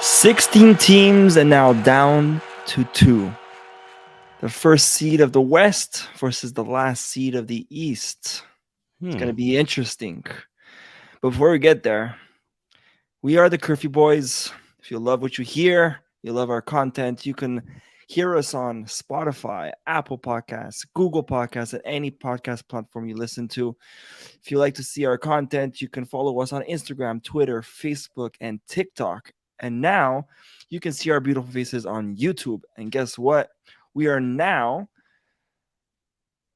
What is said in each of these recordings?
16 teams and now down to 2. The first seed of the West versus the last seed of the East. It's going to be interesting. But before we get there, we are the Curfew Boys. If you love what you hear, you love our content, you can hear us on Spotify, Apple Podcasts, Google Podcasts, and any podcast platform you listen to. If you like to see our content, you can follow us on Instagram, Twitter, Facebook, and TikTok. And now you can see our beautiful faces on YouTube. And guess what? We are now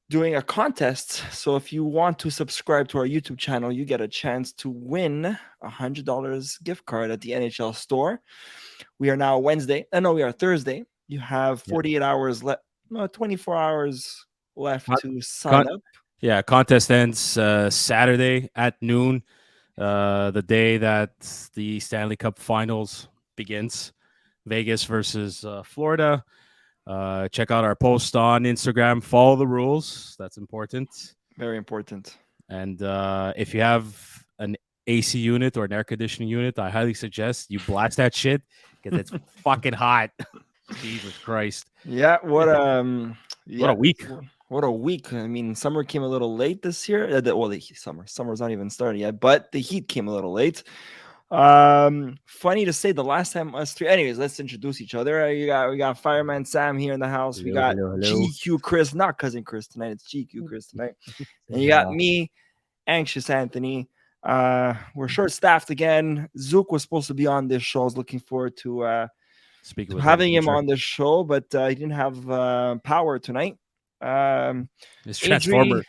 doing a contest. So if you want to subscribe to our YouTube channel, you get a chance to win $100 gift card at the NHL store. We are now Wednesday. We are Thursday. You have 48 hours left, 24 hours left to sign up. Yeah, contest ends Saturday at noon, the day that the Stanley Cup Finals begins. Vegas versus Florida. Check out our post on Instagram. Follow the rules. That's important. Very important. And if you have an AC unit or an air conditioning unit, I highly suggest you blast that shit because it's fucking hot. Jesus Christ. Yeah, what a week. What a week. I mean, summer came a little late this year. Summer's not even started yet, but the heat came a little late. Funny to say, the last time us three. Anyways, let's introduce each other. We got Fireman Sam here in the house. We got GQ Chris, not cousin Chris tonight. It's GQ Chris tonight. And you got me, Anxious Anthony. We're short staffed again. Zook was supposed to be on this show. I was looking forward to having him on the show, but he didn't have power tonight. His transformer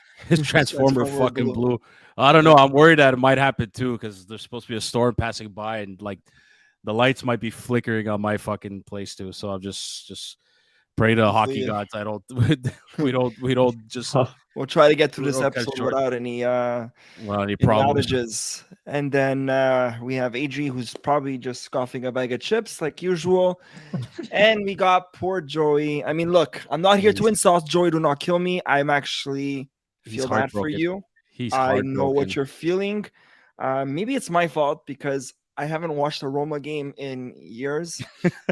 fucking blew. I don't know. I'm worried that it might happen too because there's supposed to be a storm passing by and like the lights might be flickering on my fucking place too. So I'm just pray to the hockey gods. We don't just. We'll try to get through this episode without any outages. And then we have Adri, who's probably just scoffing a bag of chips like usual. And we got poor Joey. I mean, look, I'm not here to insult Joey. Do not kill me. I'm actually feel bad for you. I know what you're feeling. Maybe it's my fault because I haven't watched a Roma game in years.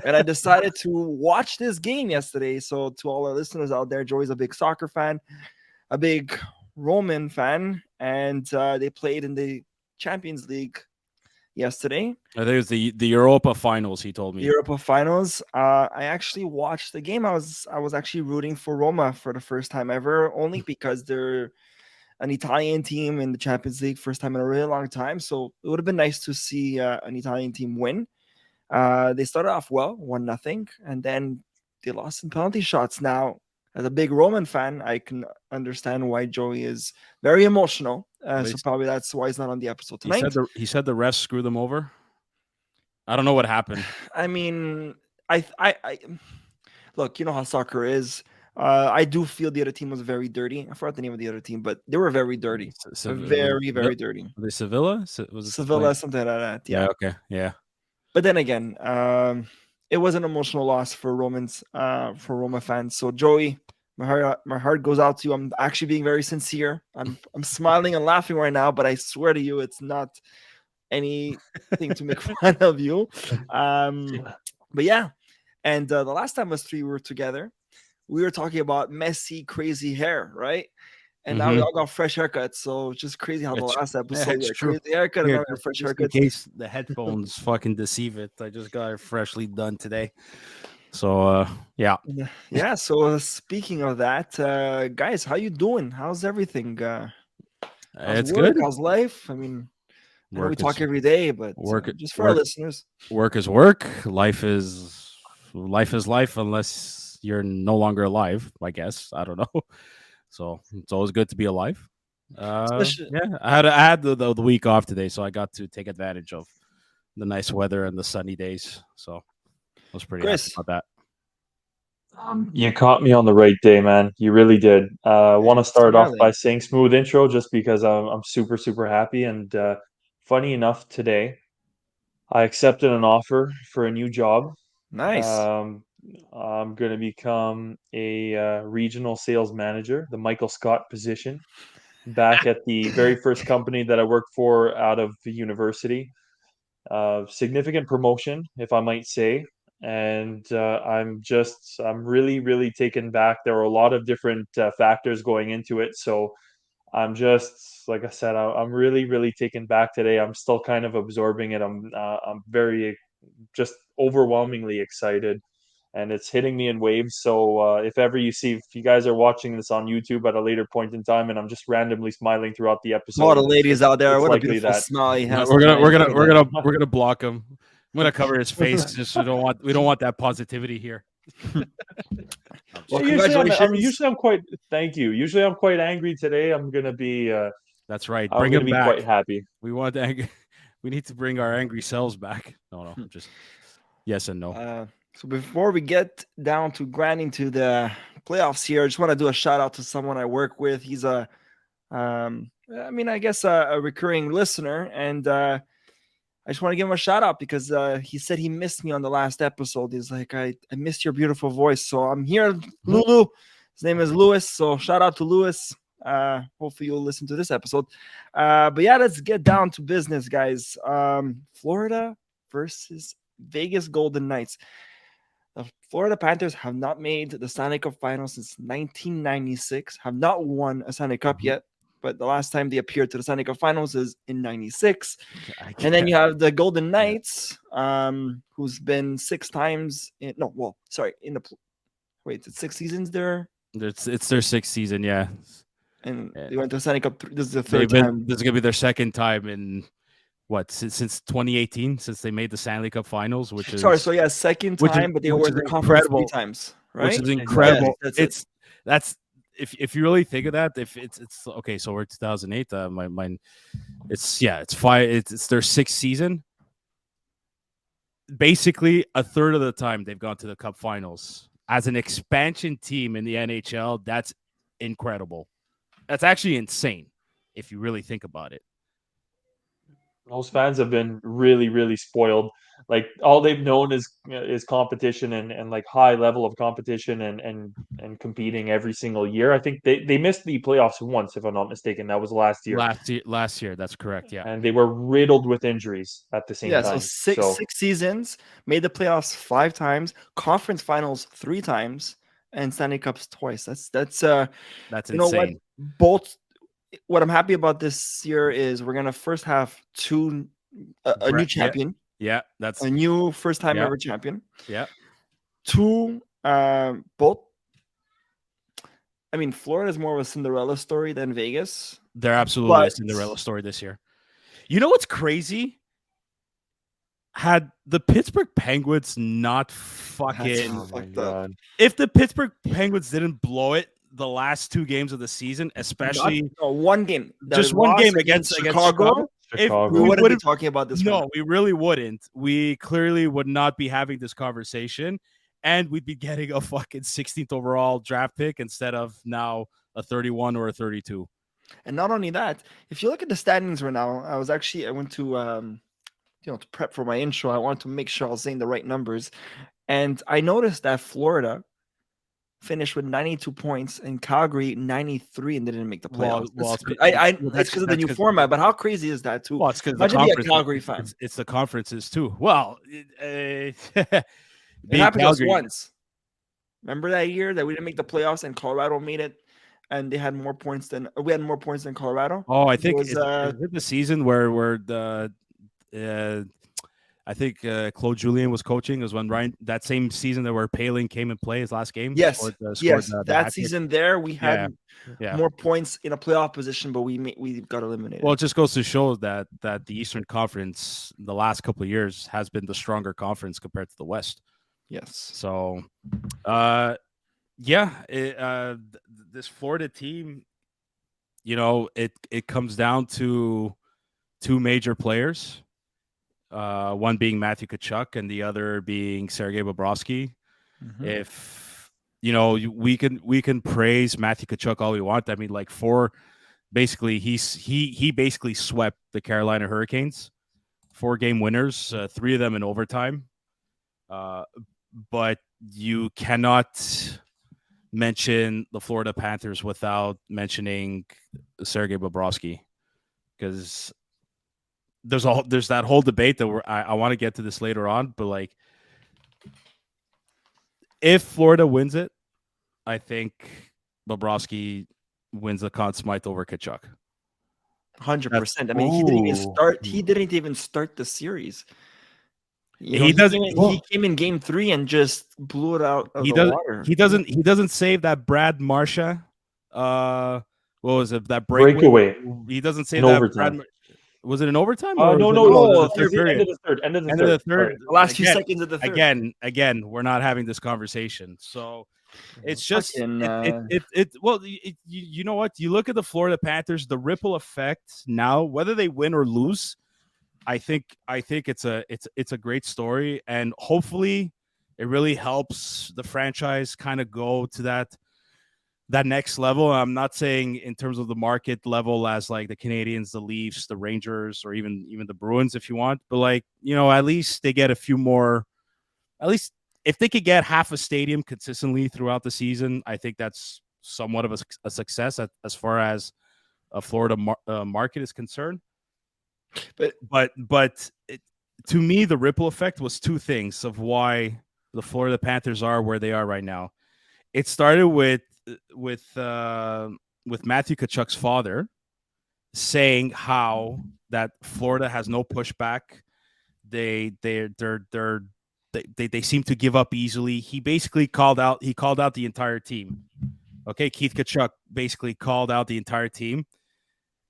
And I decided to watch this game yesterday. So to all our listeners out there, Joey's a big soccer fan, a big Roman fan, and they played in the Champions League yesterday. I think it was the Europa Finals, he told me. Europa Finals. I actually watched the game. I was actually rooting for Roma for the first time ever, only because they're an Italian team in the Champions League, first time in a really long time. So it would have been nice to see an Italian team win. They started off well, 1-0, and then they lost in penalty shots. Now, as a big Roman fan, I can understand why Joey is very emotional. So probably that's why he's not on the episode tonight. He said the refs screwed them over. I don't know what happened. I mean, I look, you know how soccer is. I do feel the other team was very dirty. I forgot the name of the other team, but they were very dirty. Very, very dirty. Were they Sevilla? Was it Sevilla, something like that. Yeah. Okay. Yeah. But then again, it was an emotional loss for Roma fans. So Joey, my heart goes out to you. I'm actually being very sincere. I'm smiling and laughing right now, but I swear to you, it's not anything to make fun of you. But yeah, and the last time us three were together, we were talking about messy, crazy hair, right? And now we all got fresh haircuts, so it's just crazy how the last episode was crazy haircut and fresh haircuts. In case the headphones fucking deceive it, I just got it freshly done today. So yeah. Yeah, so speaking of that, guys, how you doing? How's everything? It's good. How's life? I mean, we talk every day, but just for our listeners. Work is work. Life is life unless you're no longer alive, I guess. I don't know. So it's always good to be alive. I had the week off today, so I got to take advantage of the nice weather and the sunny days. So I was pretty happy about that. You caught me on the right day, man. You really did. I want to start off by saying smooth intro just because I'm super, super happy. And funny enough, today I accepted an offer for a new job. Nice. I'm going to become a regional sales manager, the Michael Scott position, back at the very first company that I worked for out of the university. significant promotion, if I might say. And I'm really, really taken back. There were a lot of different factors going into it. So I'm just, like I said, I'm really, really taken back today. I'm still kind of absorbing it. I'm very, just overwhelmingly excited, and it's hitting me in waves. So if you guys are watching this on YouTube at a later point in time, and I'm just randomly smiling throughout the episode, all the ladies out there, what a likely beautiful that smile he has. We're gonna block him. I'm gonna cover his face. Just we don't want that positivity here. Well, congratulations. Usually I'm quite. Thank you. Usually I'm quite angry. Today I'm gonna be. That's right. I'm gonna be quite happy. We want angry. We need to bring our angry selves back. No, just yes and no. So before we get down to grinding to the playoffs here, I just want to do a shout out to someone I work with. He's a recurring listener, and I just want to give him a shout out because he said he missed me on the last episode. He's like, I missed your beautiful voice. So I'm here, Lulu. His name is Lewis. So shout out to Lewis. Hopefully you'll listen to this episode. But yeah, let's get down to business, guys. Florida versus Vegas Golden Knights. The Florida Panthers have not made the Stanley Cup Finals since 1996, have not won a Stanley Cup yet. But the last time they appeared to the Stanley Cup Finals is in 96. And then you have the Golden Knights, who's been 6 times. It's 6 seasons there? It's their 6th season, yeah. And they went to the Stanley Cup. This is the 3rd time. This is going to be their 2nd time in since 2018, since they made the Stanley Cup Finals, which is 2nd time, but they were in the conference 3 times, right? Which is incredible. Yeah, that's if you really think of that, if it's okay, so we're 2008. It's their 6th season. Basically, a third of the time they've gone to the Cup Finals as an expansion team in the NHL. That's incredible. That's actually insane if you really think about it. Most fans have been really, really spoiled. Like all they've known is competition and like high level of competition and competing every single year. I think they missed the playoffs once, if I'm not mistaken. That was last year. Last year, that's correct. Yeah, and they were riddled with injuries at the same time. So six seasons, made the playoffs 5 times, conference finals 3 times, and Stanley Cups twice. That's insane. Know what? What I'm happy about this year is we're gonna first have a new champion. Yeah, that's a new first time ever champion. Yeah. 2, both. I mean, Florida is more of a Cinderella story than Vegas. They're absolutely a Cinderella story this year. You know what's crazy? Had the Pittsburgh Penguins not if the Pittsburgh Penguins didn't blow it the last 2 games of the season, especially one game, just one game against Chicago. We wouldn't be talking about this. No, we really wouldn't. We clearly would not be having this conversation, and we'd be getting a fucking 16th overall draft pick instead of now a 31 or a 32. And not only that, if you look at the standings right now, I went to to prep for my intro. I wanted to make sure I was saying the right numbers, and I noticed that Florida finished with 92 points and Calgary 93 and didn't make the playoffs. It's because of the new format, but how crazy is that too? Well, it's because the Calgary fan. It's the conferences too. Well, it happened to us once. Remember that year that we didn't make the playoffs and Colorado made it, and they had more points than we had more points than Colorado. Oh, I think is it the season where the I think Claude Julien was coaching. It was when that same season that where Palin came and played his last game. Yes, that season there we had more points in a playoff position, but we got eliminated. Well, it just goes to show that the Eastern Conference the last couple of years has been the stronger conference compared to the West. Yes. So, this Florida team, it comes down to 2 major players. One being Matthew Tkachuk and the other being Sergei Bobrovsky. Mm-hmm. If we can praise Matthew Tkachuk all we want. I mean, like basically he basically swept the Carolina Hurricanes, 4-game winners, 3 of them in overtime. But you cannot mention the Florida Panthers without mentioning Sergei Bobrovsky, because there's that whole debate that I want to get to this later on, but like if Florida wins it, I think Bobrovsky wins the Conn Smythe over Tkachuk. 100%. I mean, he didn't even start. He didn't even start the series. He came in game 3 and just blew it out of the water. He doesn't save that Brad Marchand. What was it? That breakaway. He doesn't save in that. Overtime. Was it in overtime? No. End End of the third. The last few seconds of the third. Again, we're not having this conversation. So it's just you know what? You look at the Florida Panthers, the ripple effect now, whether they win or lose. I think it's a great story, and hopefully it really helps the franchise kind of go to that next level. I'm not saying in terms of the market level as like the Canadians, the Leafs, the Rangers, or even the Bruins if you want, but like, you know, at least they get a few more. At least if they could get half a stadium consistently throughout the season, I think that's somewhat of a success as far as a Florida market is concerned. But to me, the ripple effect was two things of why the Florida Panthers are where they are right now. It started with Matthew Tkachuk's father saying how that Florida has no pushback. They seem to give up easily. He basically called out the entire team. Okay, Keith Tkachuk basically called out the entire team,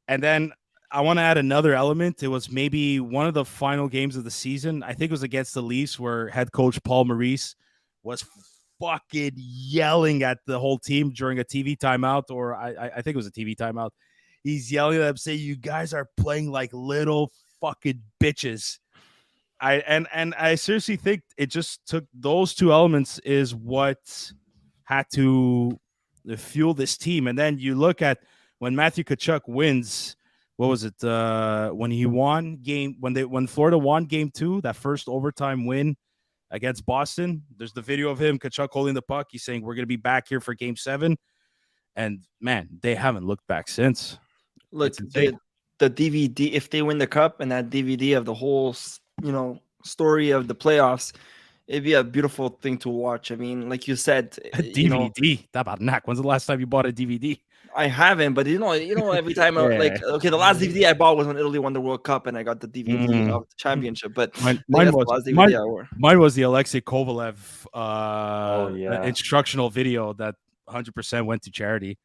and then I want to add another element. It was maybe one of the final games of the season. I think it was against the Leafs where head coach Paul Maurice was fucking yelling at the whole team during a TV timeout, or I think it was a TV timeout. He's yelling at them, saying, "You guys are playing like little fucking bitches." I seriously think it just took those two elements is what had to fuel this team. And then you look at when Matthew Tkachuk wins. What was it? When Florida won game 2, that first overtime win against Boston. There's the video of him, Tkachuk holding the puck. He's saying, "We're going to be back here for game 7." And man, they haven't looked back since. Look, the DVD, if they win the cup and that DVD of the whole, story of the playoffs, it'd be a beautiful thing to watch. I mean, like you said, a DVD. When's the last time you bought a DVD? I haven't, but every time the last DVD I bought was when Italy won the World Cup, and I got the DVD of the championship. But mine was the Alexei Kovalev instructional video that 100% went to charity.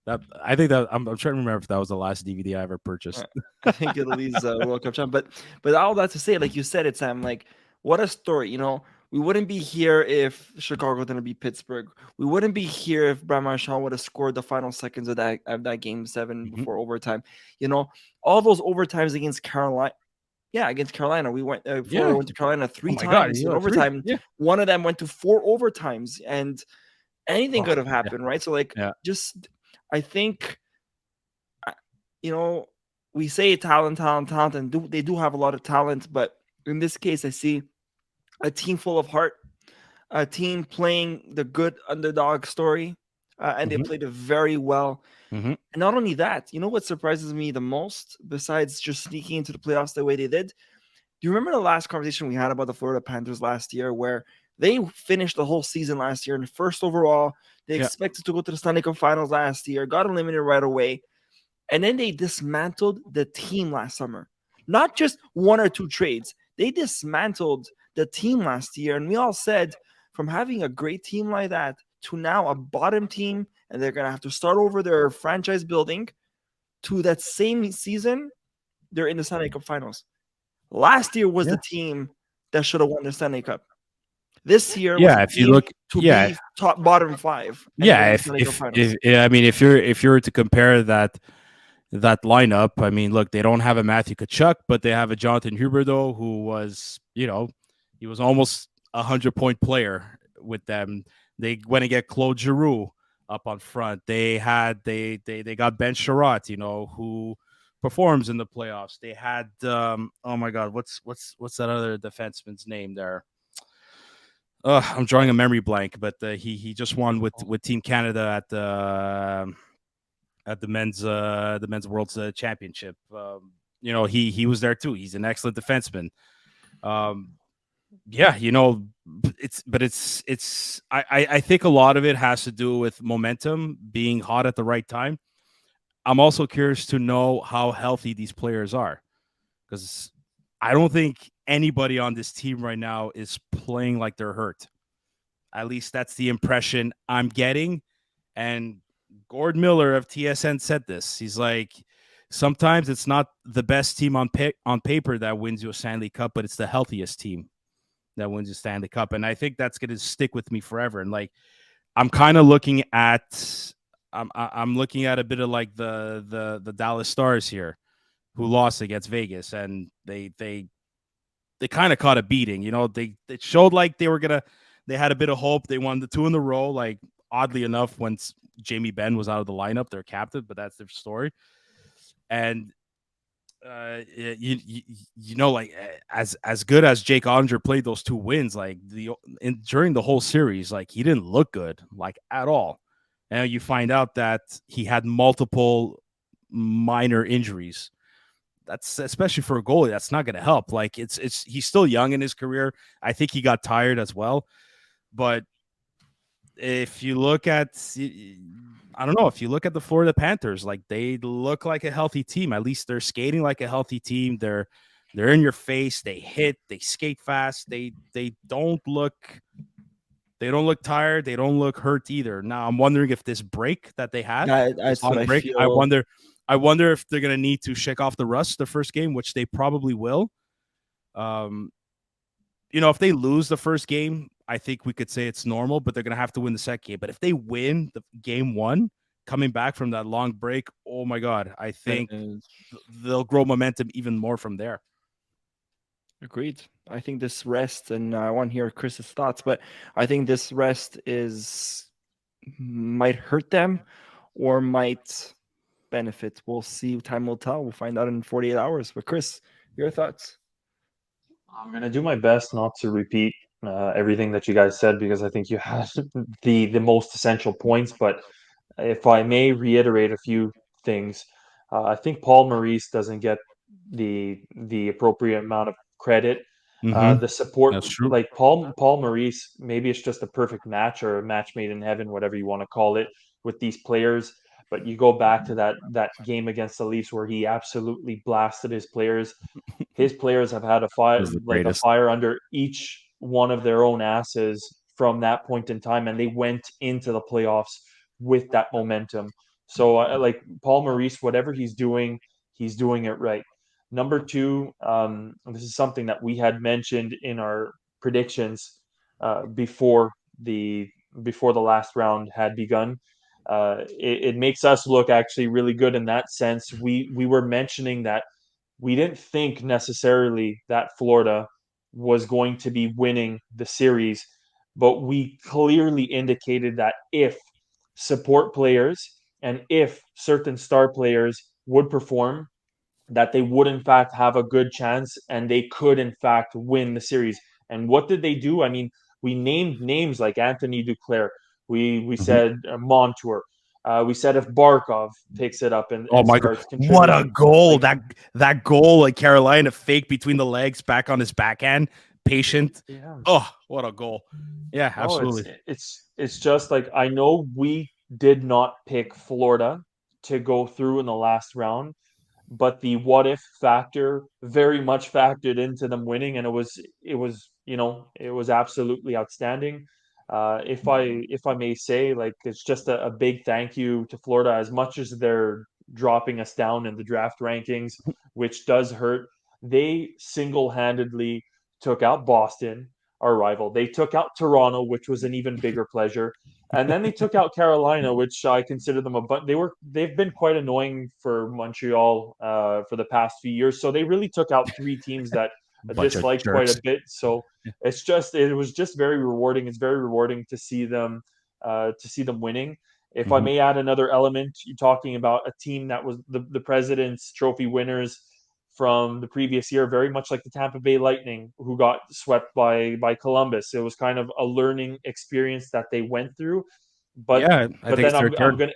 I'm trying to remember if that was the last DVD I ever purchased. I think Italy's World Cup champ. But all that to say, like you said it, Sam, like what a story, We wouldn't be here if Chicago didn't beat Pittsburgh. We wouldn't be here if Brad Marchand would have scored the final seconds of that game 7 before overtime. All those overtimes against Carolina. Yeah, against Carolina, we went. Florida went to Carolina 3 times in overtime. Yeah. One of them went to 4 overtimes, and anything could have happened, right? So, I think, we say talent, and they do have a lot of talent, but in this case, I see a team full of heart, a team playing the good underdog story, and they played it very well. And not only that, what surprises me the most, besides just sneaking into the playoffs the way they did? Do you remember the last conversation we had about the Florida Panthers last year, where they finished the whole season last year in first overall? They expected to go to the Stanley Cup Finals last year, got eliminated right away, and then they dismantled the team last summer. Not just 1 or 2 trades. They dismantled the team last year, and we all said from having a great team like that to now a bottom team, and they're going to have to start over their franchise building, to that same season, they're in the Stanley Cup Finals. Last year was the team that should have won the Stanley Cup. This year, if you look be top bottom 5. If you were to compare that lineup, I mean, look, they don't have a Matthew Tkachuk, but they have a Jonathan Huberdeau who was, he was almost 100-point player with them. They went and get Claude Giroux up on front. They got Ben Sherratt, who performs in the playoffs. They had oh my God, what's that other defenseman's name there? I'm drawing a memory blank, but he just won with Team Canada at the men's World Championship. he was there too. He's an excellent defenseman. Yeah, I think a lot of it has to do with momentum, being hot at the right time. I'm also curious to know how healthy these players are, because I don't think anybody on this team right now is playing like they're hurt. At least that's the impression I'm getting. And Gord Miller of TSN said this. He's like, sometimes it's not the best team on paper that wins you a Stanley Cup, but it's the healthiest team that wins a Stanley Cup. And I think that's going to stick with me forever. And like, I'm kind of looking at, I'm looking at a bit of like the Dallas Stars here, who lost against Vegas, and they kind of caught a beating. They showed like they had a bit of hope. They won the 2 in a row. Like, oddly enough, when Jamie Benn was out of the lineup, their captain, but that's their story. And like as good as Jake Oettinger played those 2 wins, like during the whole series, like he didn't look good, like at all. And you find out that he had multiple minor injuries. That's, especially for a goalie, that's not going to help. Like it's he's still young in his career. I think he got tired as well. But if you look at, I don't know, if you look at the Florida Panthers, like they look like a healthy team. At least they're skating like a healthy team. They're in your face. They hit. They skate fast. They don't look tired. They don't look hurt either. Now I'm wondering if this break that they had, that's what break, I feel. I wonder if they're going to need to shake off the rust the first game, which they probably will. If they lose the first game, I think we could say it's normal, but they're going to have to win the second game. But if they win the game 1, coming back from that long break, oh my God, I think they'll grow momentum even more from there. Agreed. I think this rest, and I want to hear Chris's thoughts, but I think this rest might hurt them or might benefit. We'll see. Time will tell. We'll find out in 48 hours. But Chris, your thoughts? I'm going to do my best not to repeat everything that you guys said, because I think you had the most essential points. But if I may reiterate a few things, I think Paul Maurice doesn't get the appropriate amount of credit. The support, That's true. like Paul Maurice, maybe it's just a perfect match or a match made in heaven, whatever you want to call it, with these players. But you go back to that game against the Leafs where he absolutely blasted his players. His players have had a fire under each one of their own asses from that point in time, and they went into the playoffs with that momentum. So, like Paul Maurice, whatever he's doing it right. Number 2, this is something that we had mentioned in our predictions before the last round had begun. It makes us look actually really good in that sense. We were mentioning that we didn't think necessarily that Florida was going to be winning the series, but we clearly indicated that if support players and if certain star players would perform, that they would in fact have a good chance and they could in fact win the series. And what did they do? I mean, we named names like Anthony Duclair. We said Montour. We said if Barkov picks it up and my God, starts what a contributing, goal! like, That goal, like Carolina fake between the legs, back on his backhand, patient. yeah. Oh, what a goal! Yeah, No, absolutely. it's just like, I know we did not pick Florida to go through in the last round, but the what if factor very much factored into them winning, and it was absolutely outstanding. If I may say, like, it's just a big thank you to Florida. As much as they're dropping us down in the draft rankings, which does hurt, they single-handedly took out Boston, our rival. They took out Toronto, which was an even bigger pleasure. And then they took out Carolina, which I consider them they've been quite annoying for Montreal for the past few years. So they really took out 3 teams that I Bunch of disliked quite jerks. a bit. So it was just very rewarding. It's very rewarding to see them winning. If I may add another element, you're talking about a team that was the President's Trophy winners from the previous year, very much like the Tampa Bay Lightning, who got swept by Columbus. It was kind of a learning experience that they went through. But Yeah, I but think then it's their I'm turn. gonna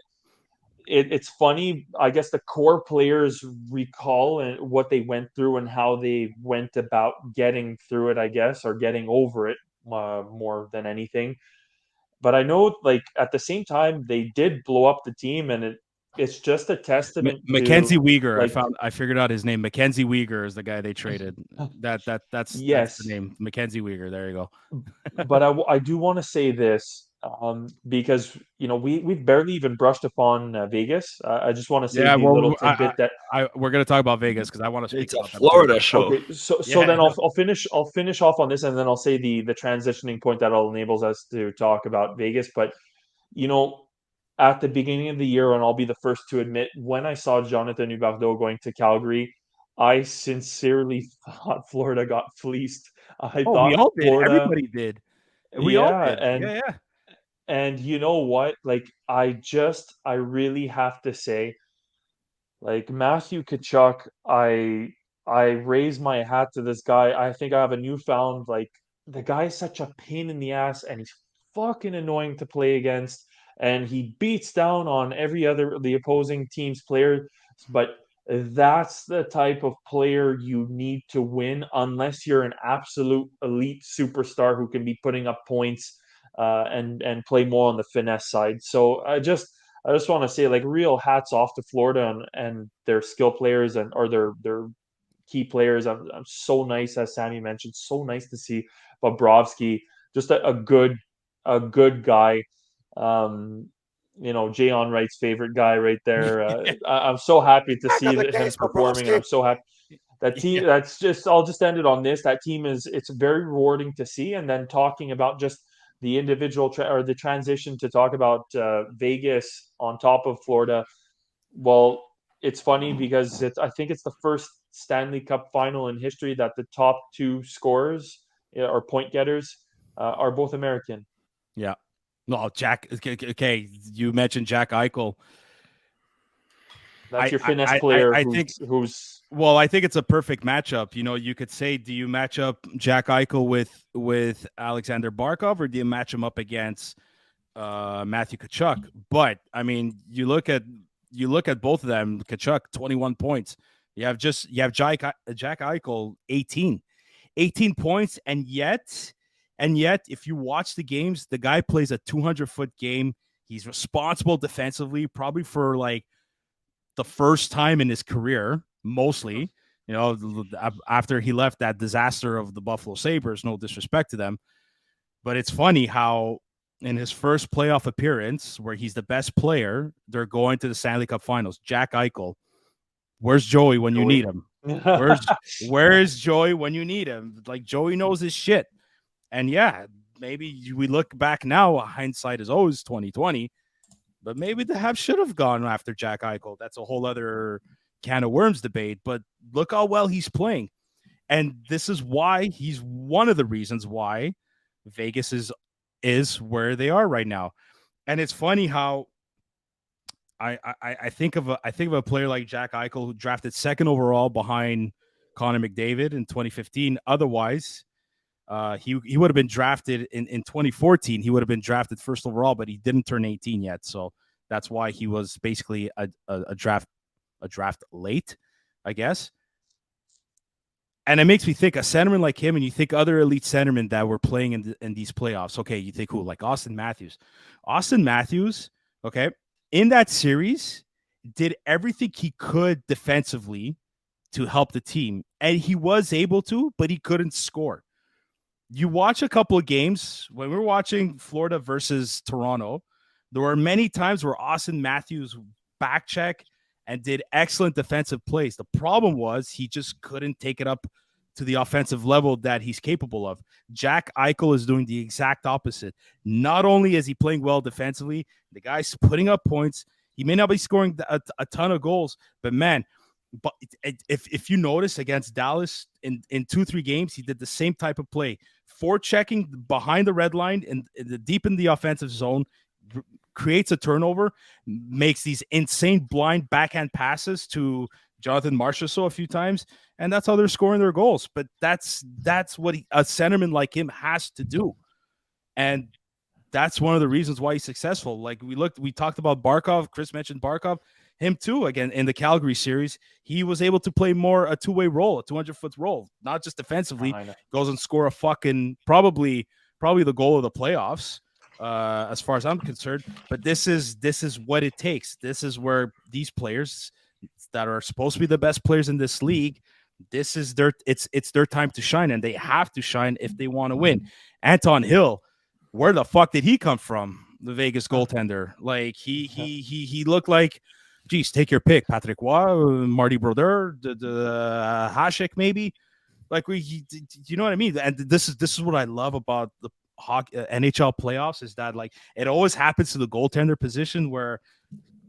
it's funny. I guess the core players recall and what they went through and how they went about getting through it, I guess, or getting over it more than anything. But I know, like at the same time, they did blow up the team, and it's just a testament to Mackenzie Weegar. like I figured out his name. Mackenzie Weegar is the guy they traded. That's the yes, name. Mackenzie Weegar. There you go. but I do want to say this because we've barely even brushed upon Vegas. I just want to say Yeah, the little well, tidbit that we're gonna talk about Vegas because I want to speak It's a about them too. Florida show. okay. So Yeah, then I'll finish off on this, and then I'll say the transitioning point that all enables us to talk about Vegas. But you know, at the beginning of the year, and I'll be the first to admit, when I saw Jonathan Huberdeau going to Calgary, I sincerely thought Florida got fleeced. I oh, we thought all did. Florida, Everybody did. We all yeah, did. Yeah, yeah. and you know what? Like, I really have to say, like Matthew Kachuk, I raise my hat to this guy. I think I have a newfound like the guy's such a pain in the ass and he's fucking annoying to play against and he beats down on every other the opposing team's player, but that's the type of player you need to win unless you're an absolute elite superstar who can be putting up points and play more on the finesse side. So I just want to say, like, real hats off to Florida and their skill players and or their key players. I'm so nice, as Sammy mentioned, so nice to see Bobrovsky, just a good guy. Jay Onright's favorite guy right there. I'm so happy to Back see on the him case, performing, and Bobrovsky. I'm so happy that team. Yeah. That's just. I'll just end it on this. That team it's very rewarding to see, and then talking about just the individual or the transition to talk about Vegas on top of Florida. Well, it's funny because I think it's the first Stanley Cup final in history that the top two scorers or point getters are both American. Yeah. No, Jack. Okay, you mentioned Jack Eichel. That's your finesse player I think. who's Well, I think it's a perfect matchup. You know, you could say, do you match up Jack Eichel with Alexander Barkov, or do you match him up against Matthew Tkachuk? But I mean, you look at both of them. Tkachuk 21 points. You have Jack Eichel 18 points, and yet if you watch the games, the guy plays a 200-foot game. He's responsible defensively, probably for like the first time in his career, mostly. You know, after he left that disaster of the Buffalo Sabres, no disrespect to them. But it's funny how in his first playoff appearance, where he's the best player, they're going to the Stanley Cup Finals. Jack Eichel, where's Joey when you need him? Where's Joey when you need him? Like, Joey knows his shit. And yeah, maybe we look back now, hindsight is always 2020, but maybe the Habs should have gone after Jack Eichel. That's a whole other can of worms debate. But look how well he's playing. And this is why he's one of the reasons why Vegas is where they are right now. And it's funny how I think of a player like Jack Eichel, who drafted second overall behind Connor McDavid in 2015. Otherwise, he would have been drafted in 2014. He would have been drafted first overall, but he didn't turn 18 yet. So that's why he was basically a draft late, I guess. And it makes me think a centerman like him, and you think other elite centermen that were playing in these playoffs. Okay, you think who? Like Auston Matthews. Auston Matthews, okay, in that series, did everything he could defensively to help the team. And he was able to, but he couldn't score. You watch a couple of games, when we were watching Florida versus Toronto, there were many times where Auston Matthews back check and did excellent defensive plays. The problem was he just couldn't take it up to the offensive level that he's capable of. Jack Eichel is doing the exact opposite. Not only is he playing well defensively, the guy's putting up points. He may not be scoring a ton of goals, but man, but if you notice against Dallas in 2-3 games, he did the same type of play. Forechecking behind the red line and deep in the offensive zone, creates a turnover, makes these insane blind backhand passes to Jonathan Marchessault a few times, and that's how they're scoring their goals. But that's what a centerman like him has to do. And that's one of the reasons why he's successful. Like we talked about Barkov. Chris mentioned Barkov. Him too. Again, in the Calgary series, he was able to play more a two-way role, a 200-foot role, not just defensively. Goes and score a fucking probably the goal of the playoffs, as far as I'm concerned. But this is what it takes. This is where these players that are supposed to be the best players in this league, this is it's their time to shine, and they have to shine if they want to win. Anton Hill, where the fuck did he come from? The Vegas goaltender. Like he looked like, geez, take your pick. Patrick Roy, Marty Brodeur, the Hasek maybe. Like you know what I mean? And this is what I love about the NHL playoffs is that like it always happens to the goaltender position where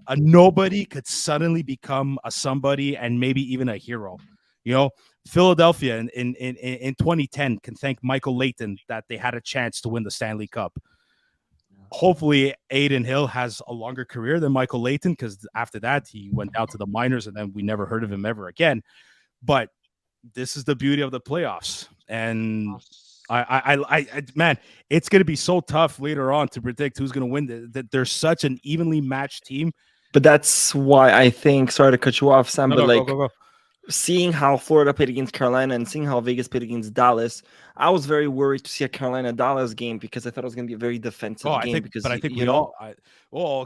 a nobody could suddenly become a somebody and maybe even a hero. You know, Philadelphia in 2010 can thank Michael Leighton that they had a chance to win the Stanley Cup. Hopefully, Adin Hill has a longer career than Michael Leighton, because after that, he went down to the minors and then we never heard of him ever again. But this is the beauty of the playoffs. And I man, it's going to be so tough later on to predict who's going to win. That there's such an evenly matched team. But that's why I think, sorry to cut you off, Sam, go. Seeing how Florida played against Carolina and seeing how Vegas played against Dallas, I was very worried to see a Carolina-Dallas game because I thought it was going to be a very defensive game. I think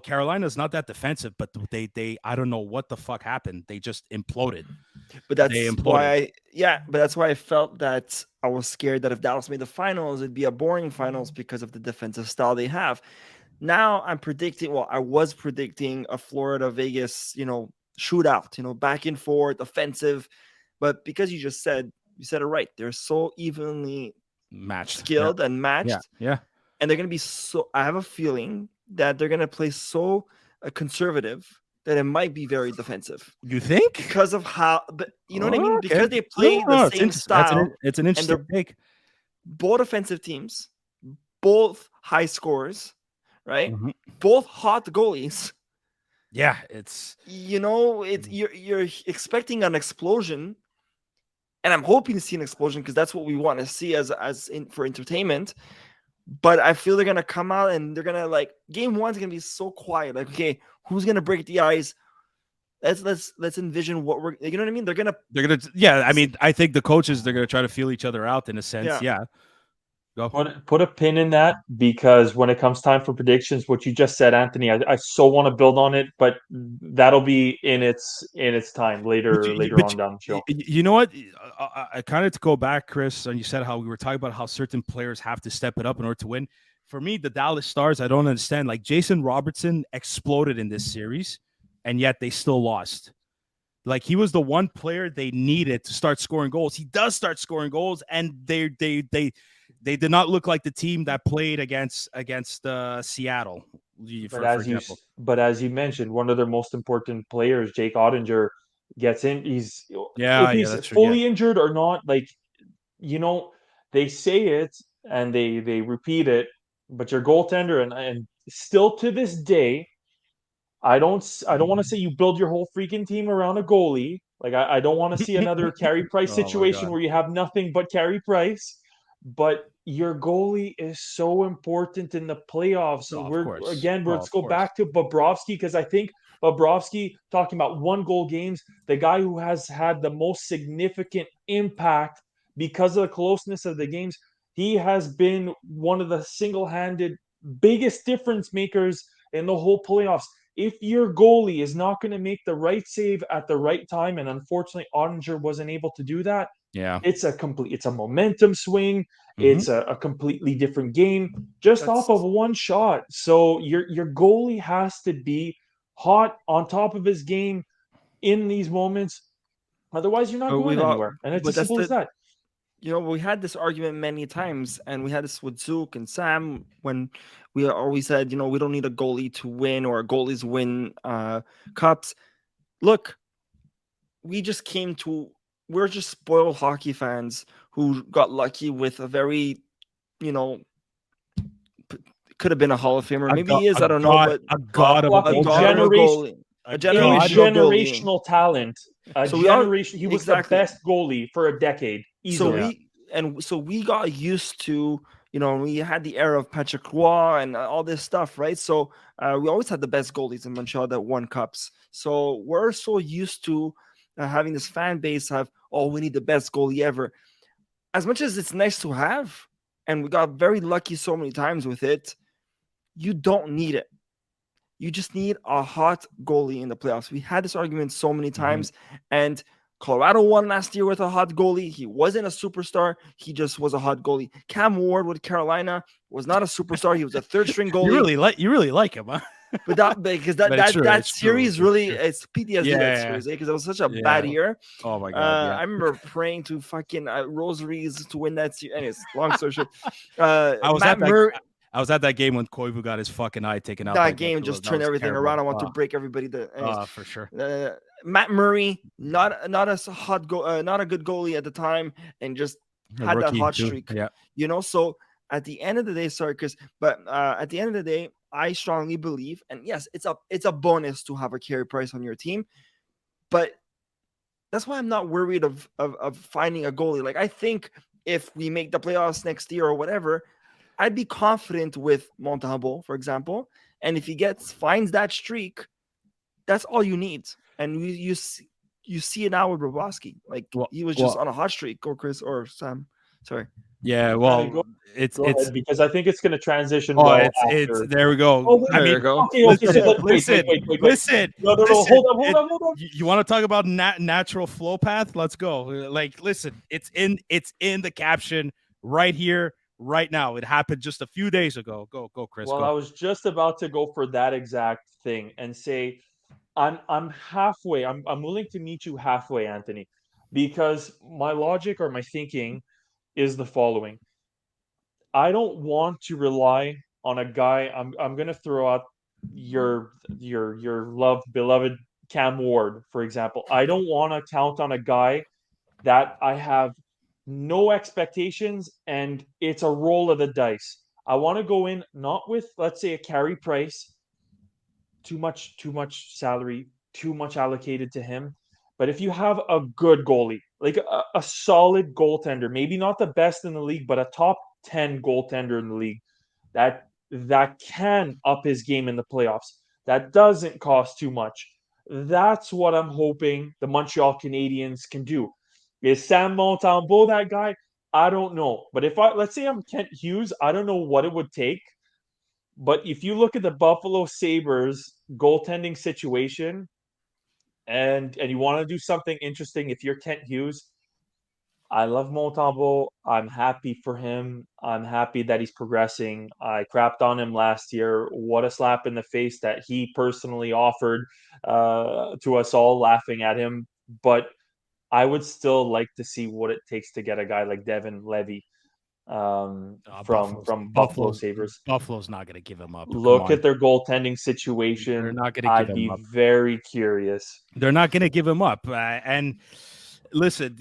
Carolina's not that defensive, but they I don't know what the fuck happened. They just imploded. But that's why I felt that I was scared that if Dallas made the finals, it'd be a boring finals because of the defensive style they have. Now I was predicting a Florida-Vegas, shootout, back and forth, offensive. But because you said it right, they're so evenly skilled and matched. Yeah. And they're going to be I have a feeling that they're going to play so conservative that it might be very defensive. You think? Because of how, but you know what I mean? Because they play the same style. It's an interesting take. Both offensive teams, both high scorers, right? Mm-hmm. Both hot goalies. Yeah, it's you're expecting an explosion, and I'm hoping to see an explosion because that's what we want to see for entertainment. But I feel they're gonna come out and they're gonna game one's gonna be so quiet. Like, okay, who's gonna break the ice? Let's envision what we're. You know what I mean? They're gonna. Yeah. I mean, I think the coaches, they're gonna try to feel each other out in a sense. Yeah. Go. Put a pin in that, because when it comes time for predictions, what you just said, Anthony, I so want to build on it, but that'll be in its time later on down the show. You know what? I kind of to go back, Chris, and you said how we were talking about how certain players have to step it up in order to win. For me, the Dallas Stars, I don't understand. Like Jason Robertson exploded in this series, and yet they still lost. Like he was the one player they needed to start scoring goals. He does start scoring goals, and they did not look like the team that played against Seattle. But as you mentioned, one of their most important players, Jake Ottinger, gets in. He's fully injured or not. Like, they say it and they repeat it, but your goaltender and still to this day, I don't want to say you build your whole freaking team around a goalie. Like I don't want to see another Carey Price situation where you have nothing but Carey Price. But your goalie is so important in the playoffs. Let's go back to Bobrovsky, because I think Bobrovsky, talking about 1-goal games, the guy who has had the most significant impact because of the closeness of the games, he has been one of the single-handed biggest difference makers in the whole playoffs. If your goalie is not going to make the right save at the right time, and unfortunately Ottinger wasn't able to do that, it's a momentum swing. Mm-hmm. It's a completely different game off of one shot. So your goalie has to be hot, on top of his game in these moments. Otherwise, you're not going anywhere. And it's as simple as that. We had this argument many times, and we had this with Zook and Sam when we always said, we don't need a goalie to win, or goalies win cups. Look, we're just spoiled hockey fans who got lucky with a very, could have been a Hall of Famer. Maybe he is, I don't know, but a generational talent. He was the best goalie for a decade. Easily. So we got used to we had the era of Patrick Roy and all this stuff, right? So we always had the best goalies in Montreal that won cups. So we're so used to having this fan base of, we need the best goalie ever. As much as it's nice to have, and we got very lucky so many times with it, you don't need it. You just need a hot goalie in the playoffs. We had this argument so many times, and Colorado won last year with a hot goalie. He wasn't a superstar. He just was a hot goalie. Cam Ward with Carolina was not a superstar. He was a third string goalie. You really like him, huh? But that series really, it's PTSD that series, because it was such a bad year. Oh my god! I remember praying to fucking rosaries to win that series. Anyways, long story short, I was at that game when Koivu got his fucking eye taken out. That game just turned everything around. I want to break everybody. For sure. Matt Murray, not a good goalie at the time, and just had that hot streak. Yeah. So at the end of the day, sorry, Chris, but at the end of the day, I strongly believe, and yes, it's a bonus to have a Carey Price on your team, but that's why I'm not worried of finding a goalie. Like, I think if we make the playoffs next year or whatever, I'd be confident with Montembeault, for example, and if he finds that streak, that's all you need. And you see it now with Bobrovsky. Like, he was just on a hot streak. Or Chris or Sam. Sorry. Yeah, well, it's because I think it's going to transition. There we go. Oh, there you go. Okay, listen. No, hold on. You want to talk about natural flow path? Let's go. Like, listen, it's in the caption right here, right now. It happened just a few days ago. Go, Chris. Well, go. I was just about to go for that exact thing and say, I'm halfway. I'm willing to meet you halfway, Anthony, because my logic or my thinking is the following. I don't want to rely on a guy. I'm going to throw out your beloved Cam Ward, for example. I don't want to count on a guy that I have no expectations and it's a roll of the dice. I want to go in not with, let's say, a Carey Price, too much salary, too much allocated to him. But if you have a good goalie, like a solid goaltender, maybe not the best in the league, but a top 10 goaltender in the league that can up his game in the playoffs, that doesn't cost too much. That's what I'm hoping the Montreal Canadiens can do. Is Sam Montembeault that guy? I don't know. But let's say I'm Kent Hughes, I don't know what it would take. But if you look at the Buffalo Sabres goaltending situation, and you want to do something interesting, if you're Kent Hughes, I love Montembeault. I'm happy for him. I'm happy that he's progressing. I crapped on him last year. What a slap in the face that he personally offered to us all, laughing at him. But I would still like to see what it takes to get a guy like Devin Levy from Buffalo Sabres. Buffalo's not going to give him up. Look at their goaltending situation. They're not going to give him up. I'd be very curious. They're not going to give him up. And listen,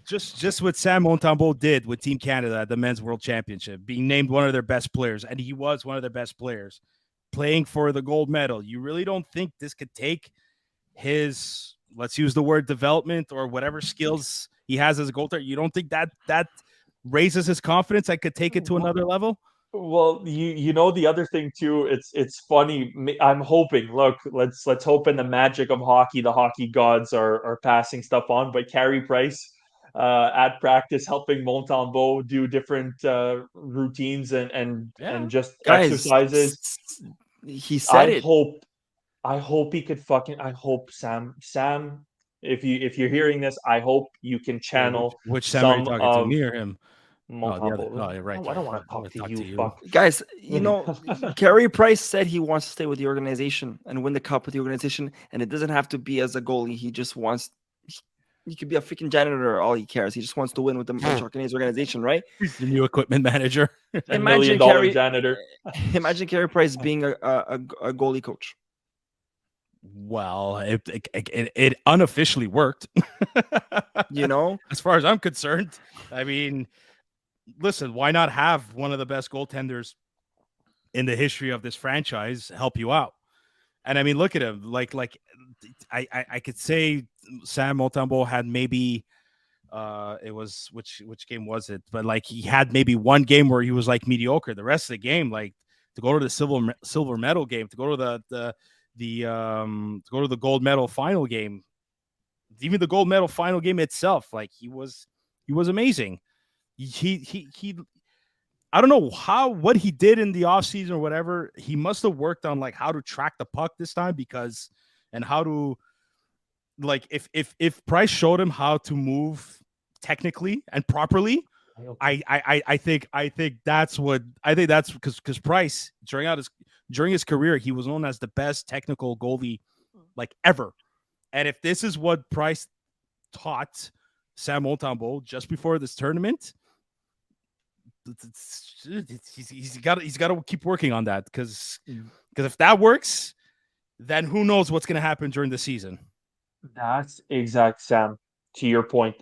just what Sam Montembeault did with Team Canada at the Men's World Championship, being named one of their best players, and he was one of their best players, playing for the gold medal. You really don't think this could take his, let's use the word development or whatever skills he has as a goaltender? You don't think that raises his confidence? I could take it to another level? Well, you know the other thing too. It's funny. I'm hoping. Look, let's hope in the magic of hockey, the hockey gods are passing stuff on. But Carey Price at practice helping Montembeault do different routines and just exercises. He said I hope he could I hope Sam. If you're hearing this, I hope you can channel which Sam are you talking to, me or him? Right. I don't want to talk to you. Fuck. Guys, Carey Price said he wants to stay with the organization and win the cup with the organization, and it doesn't have to be as a goalie. He just wants. He could be a freaking janitor. All he cares. He just wants to win with the Montreal Canadiens organization, right? He's the new equipment manager. $1 million janitor. Imagine Carey Price being a goalie coach. Well, it unofficially worked. As far as I'm concerned. I mean, listen, why not have one of the best goaltenders in the history of this franchise help you out? And I mean, look at him. Like I could say Sam Montembeault had maybe It was which game was it? But like he had maybe one game where he was like mediocre. The rest of the game, like to go to the silver medal game, to go to to go to the gold medal final game, even the gold medal final game itself, like he was amazing. He I don't know what he did in the offseason or whatever. He must have worked on like how to track the puck this time, because and how to, like, if Price showed him how to move technically and properly, I think that's because Price during his career, he was known as the best technical goalie like ever. And if this is what Price taught Sam Montembeault just before this tournament, he's got to keep working on that, because if that works, then who knows what's going to happen during the season. That's exact, Sam. To your point,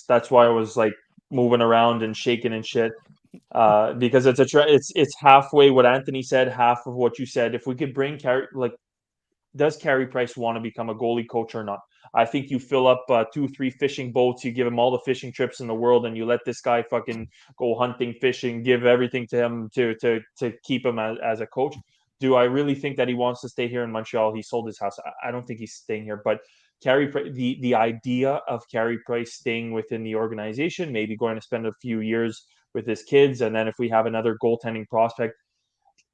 that's why I was like moving around and shaking and shit. Because it's halfway what Anthony said, half of what you said. If we could bring does Carey Price want to become a goalie coach or not? I think you fill up 2-3 fishing boats, you give him all the fishing trips in the world, and you let this guy fucking go hunting, fishing, give everything to him to keep him as a coach. Do I really think that he wants to stay here in Montreal? He sold his house. I don't think he's staying here. But the idea of Carey Price staying within the organization, maybe going to spend a few years with his kids, and then if we have another goaltending prospect,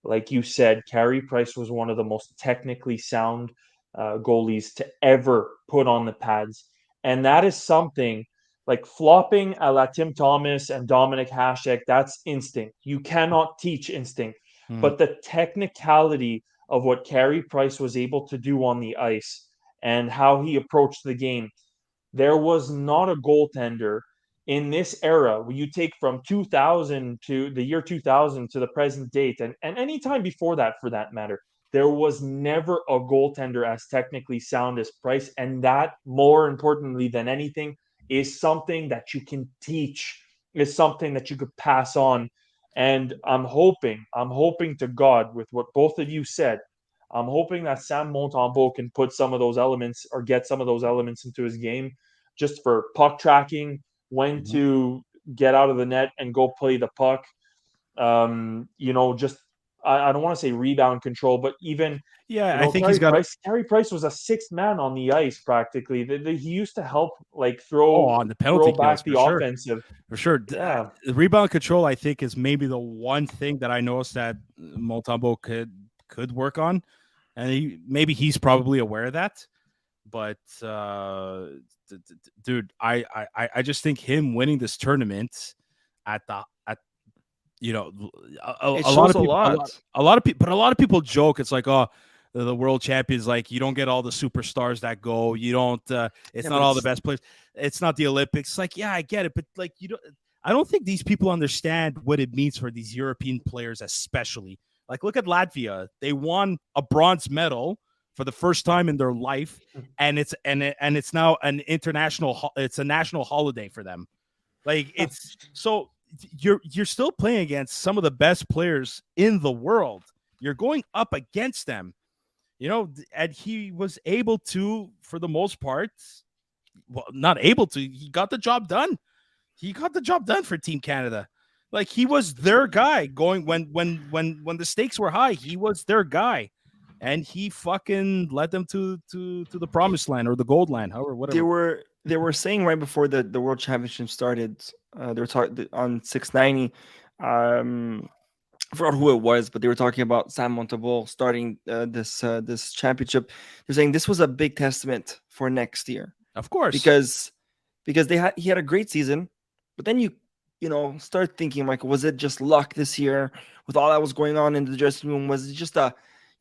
like you said, Carey Price was one of the most technically sound goalies to ever put on the pads. And that is something like flopping a la Tim Thomas and Dominic Hasek. That's instinct. You cannot teach instinct. But the technicality of what Carey Price was able to do on the ice and how he approached the game, there was not a goaltender in this era, when you take from 2000 to the year 2000 to the present date, and any time before that for that matter, there was never a goaltender as technically sound as Price. And that, more importantly than anything, is something that you can teach, is something that you could pass on. And I'm hoping to God, with what both of you said, I'm hoping that Sam Montembeault can put some of those elements, or get some of those elements into his game, just for puck tracking, when to get out of the net and go play the puck. Just I don't want to say rebound control, but even I think Carey Price was a sixth man on the ice practically. He used to help like on the penalty back kills, the offensive. For sure. Yeah. The rebound control, I think, is maybe the one thing that I noticed that Montembeault could work on, and maybe he's probably aware of that. But dude, I just think him winning this tournament at a lot of people joke. It's like, oh, the world champions, like, you don't get all the superstars that go. You don't. It's not all the best players. It's not the Olympics. It's like, yeah, I get it, but like, I don't think these people understand what it means for these European players, especially. Like, look at Latvia. They won a bronze medal for the first time in their life, and it's now an international. It's a national holiday for them. Like, it's so you're still playing against some of the best players in the world. You're going up against them, and he was able to, for the most part, well, not able to. He got the job done. He got the job done for Team Canada. Like, he was their guy going when the stakes were high. He was their guy. And he fucking led them to the promised land, or the gold land, however, whatever. They were saying right before the World Championship started, they were talking on 690. I forgot who it was, but they were talking about Sam Montembeault starting this championship. They're saying this was a big testament for next year, of course, because he had a great season, but then you start thinking, like, was it just luck this year with all that was going on in the dressing room? Was it just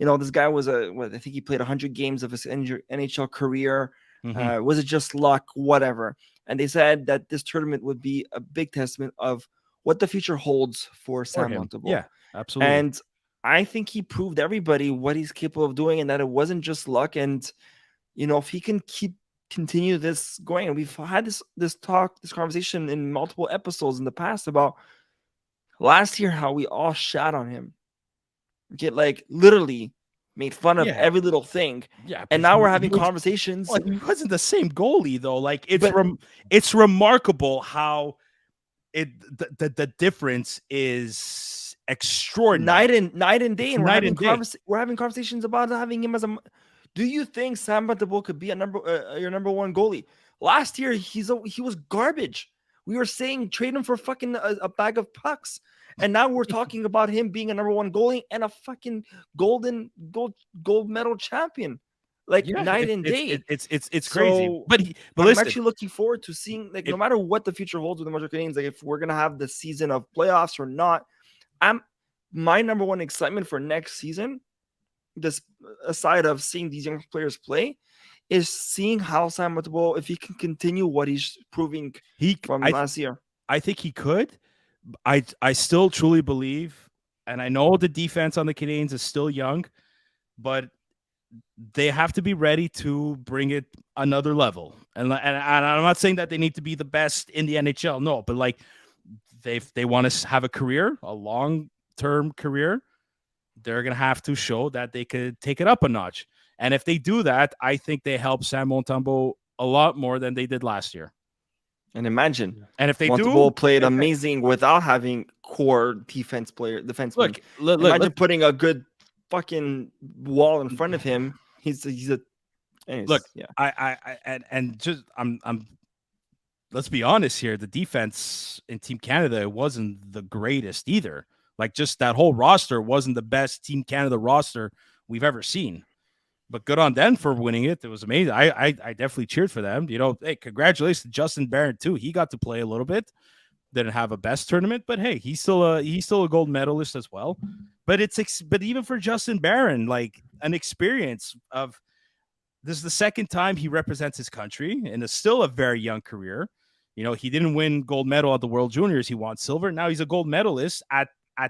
this guy was I think he played 100 games of his NHL career. Was it just luck? Whatever. And they said that this tournament would be a big testament of what the future holds for Sam Montembeault. Yeah, absolutely. And I think he proved everybody what he's capable of doing, and that it wasn't just luck. And if he can continue this going, and we've had this conversation in multiple episodes in the past about last year how we all shat on him. Get like literally made fun of every little thing. Yeah, and now we're having conversations. Well, he wasn't the same goalie though. Like it's remarkable how the difference is extraordinary. Night and day, and we're having conversations about having him as a. Do you think Sam Montembeault could be your number one goalie? Last year he was garbage. We were saying trade him for fucking a bag of pucks, and now we're talking about him being a number one goalie and a fucking gold medal champion. Like night and day. It's crazy. But I'm actually looking forward to seeing, like, no matter what the future holds with the Montreal Canadiens, like if we're gonna have the season of playoffs or not, my number one excitement for next season, this aside of seeing these young players play, is seeing how Sam Montembeault, if he can continue what he's proving from last year. I think he could. I still truly believe, and I know the defense on the Canadiens is still young, but they have to be ready to bring it another level. And I'm not saying that they need to be the best in the NHL. No, but like they want to have a career, a long-term career. They're going to have to show that they could take it up a notch. And if they do that, I think they help Sam Montembeault a lot more than they did last year. And imagine, and if they Montembeault played amazing without having core defensemen. Look, imagine putting a good fucking wall in front of him. He's a anyways, look. Yeah. I'm. Let's be honest here. The defense in Team Canada wasn't the greatest either. Like, just that whole roster wasn't the best Team Canada roster we've ever seen. But good on them for winning it. It was amazing. I definitely cheered for them. You know, hey, congratulations to Justin Barron too. He got to play a little bit. Didn't have a best tournament, but hey, he's still a gold medalist as well. But even for Justin Barron, like, an experience of this is the second time he represents his country and is still a very young career. You know, he didn't win gold medal at the World Juniors. He won silver. Now he's a gold medalist at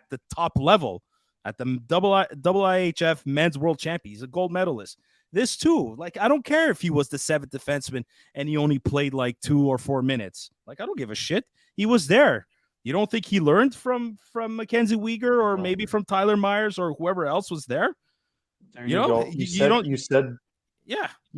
the top level. At the IIHF men's world champion. He's a gold medalist. This too, like, I don't care if he was the seventh defenseman and he only played like 2 or 4 minutes. Like, I don't give a shit. He was there. You don't think he learned from Mackenzie Weegar or maybe from Tyler Myers or whoever else was there? There you know, go. You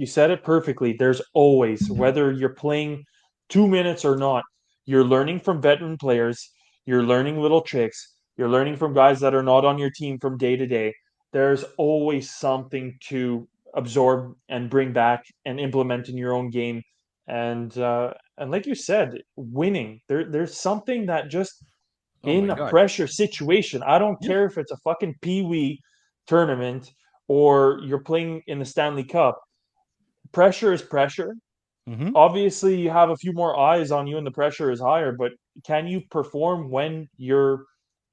said it perfectly. There's always, whether you're playing 2 minutes or not, you're learning from veteran players. You're learning little tricks. You're learning from guys that are not on your team from day to day. There's always something to absorb and bring back and implement in your own game. And like you said, winning. There's something that just in a pressure situation. I don't care if it's a fucking Pee-wee tournament or you're playing in the Stanley Cup. Pressure is pressure. Mm-hmm. Obviously, you have a few more eyes on you and the pressure is higher, but can you perform when you're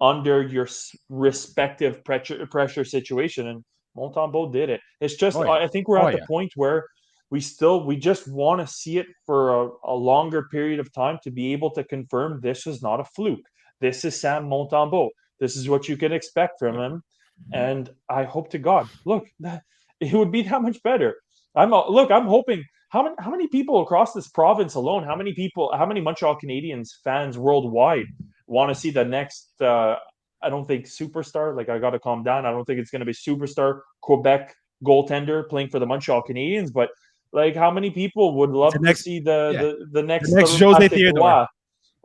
under your respective pressure situation? And Montembeault did it. It's just, I think we're at the point where we just want to see it for a longer period of time to be able to confirm this is not a fluke. This is Sam Montembeault. This is what you can expect from him. And I hope to God, look, it would be that much better. I'm hoping. How many people across this province alone? How many Montreal Canadiens fans worldwide want to see the next? I don't think superstar. Like, I got to calm down. I don't think it's going to be superstar Quebec goaltender playing for the Montreal Canadiens. But like, how many people would love to see the next Jose Theodore?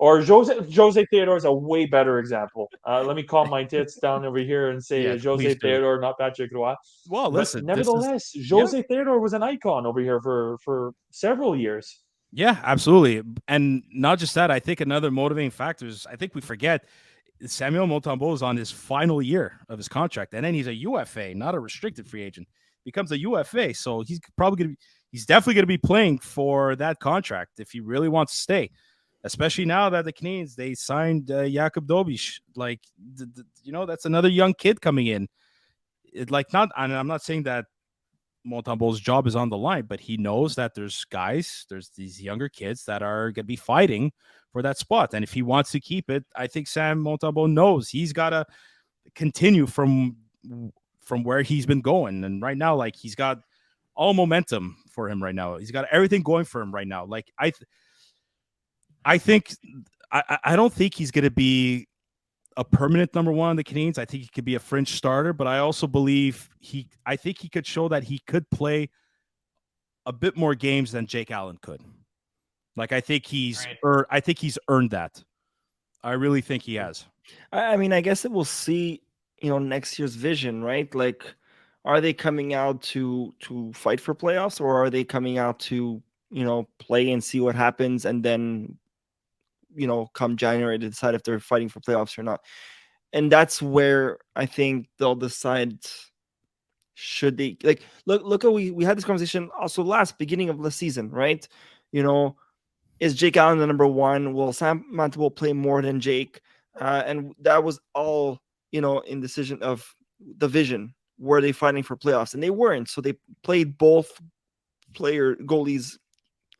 Or Jose Theodore is a way better example. Let me calm my tits down over here and say Jose Theodore, not Patrick Roy. Well, listen. Nevertheless, Jose Theodore was an icon over here for several years. Yeah, absolutely. And not just that, I think another motivating factor is, I think we forget, Samuel Montembeault is on his final year of his contract, and then he's a UFA, not a restricted free agent. Becomes a UFA, so he's definitely going to be playing for that contract if he really wants to stay. Especially now that the Canadiens, they signed Jakub Dobeš. Like, that's another young kid coming in. And I'm not saying that Montembeault's job is on the line, but he knows that there's these younger kids that are going to be fighting for that spot. And if he wants to keep it, I think Sam Montembeault knows he's got to continue from where he's been going. And right now, like, he's got all momentum for him right now. He's got everything going for him right now. Like, I don't think he's going to be a permanent number one on the Canadiens. I think he could be a fringe starter, but I also believe I think he could show that he could play a bit more games than Jake Allen could. Like I think he's earned that. I really think he has. I mean, I guess it will see, next year's vision, right? Like, are they coming out to fight for playoffs, or are they coming out to, play and see what happens, and then, come January to decide if they're fighting for playoffs or not? And that's where I think they'll decide. Should they look at we had this conversation also beginning of the season, right? Is Jake Allen the number one? Will Sam Montembeault play more than Jake? And that was all, in decision of the vision. Were they fighting for playoffs? And they weren't. So they played both goalies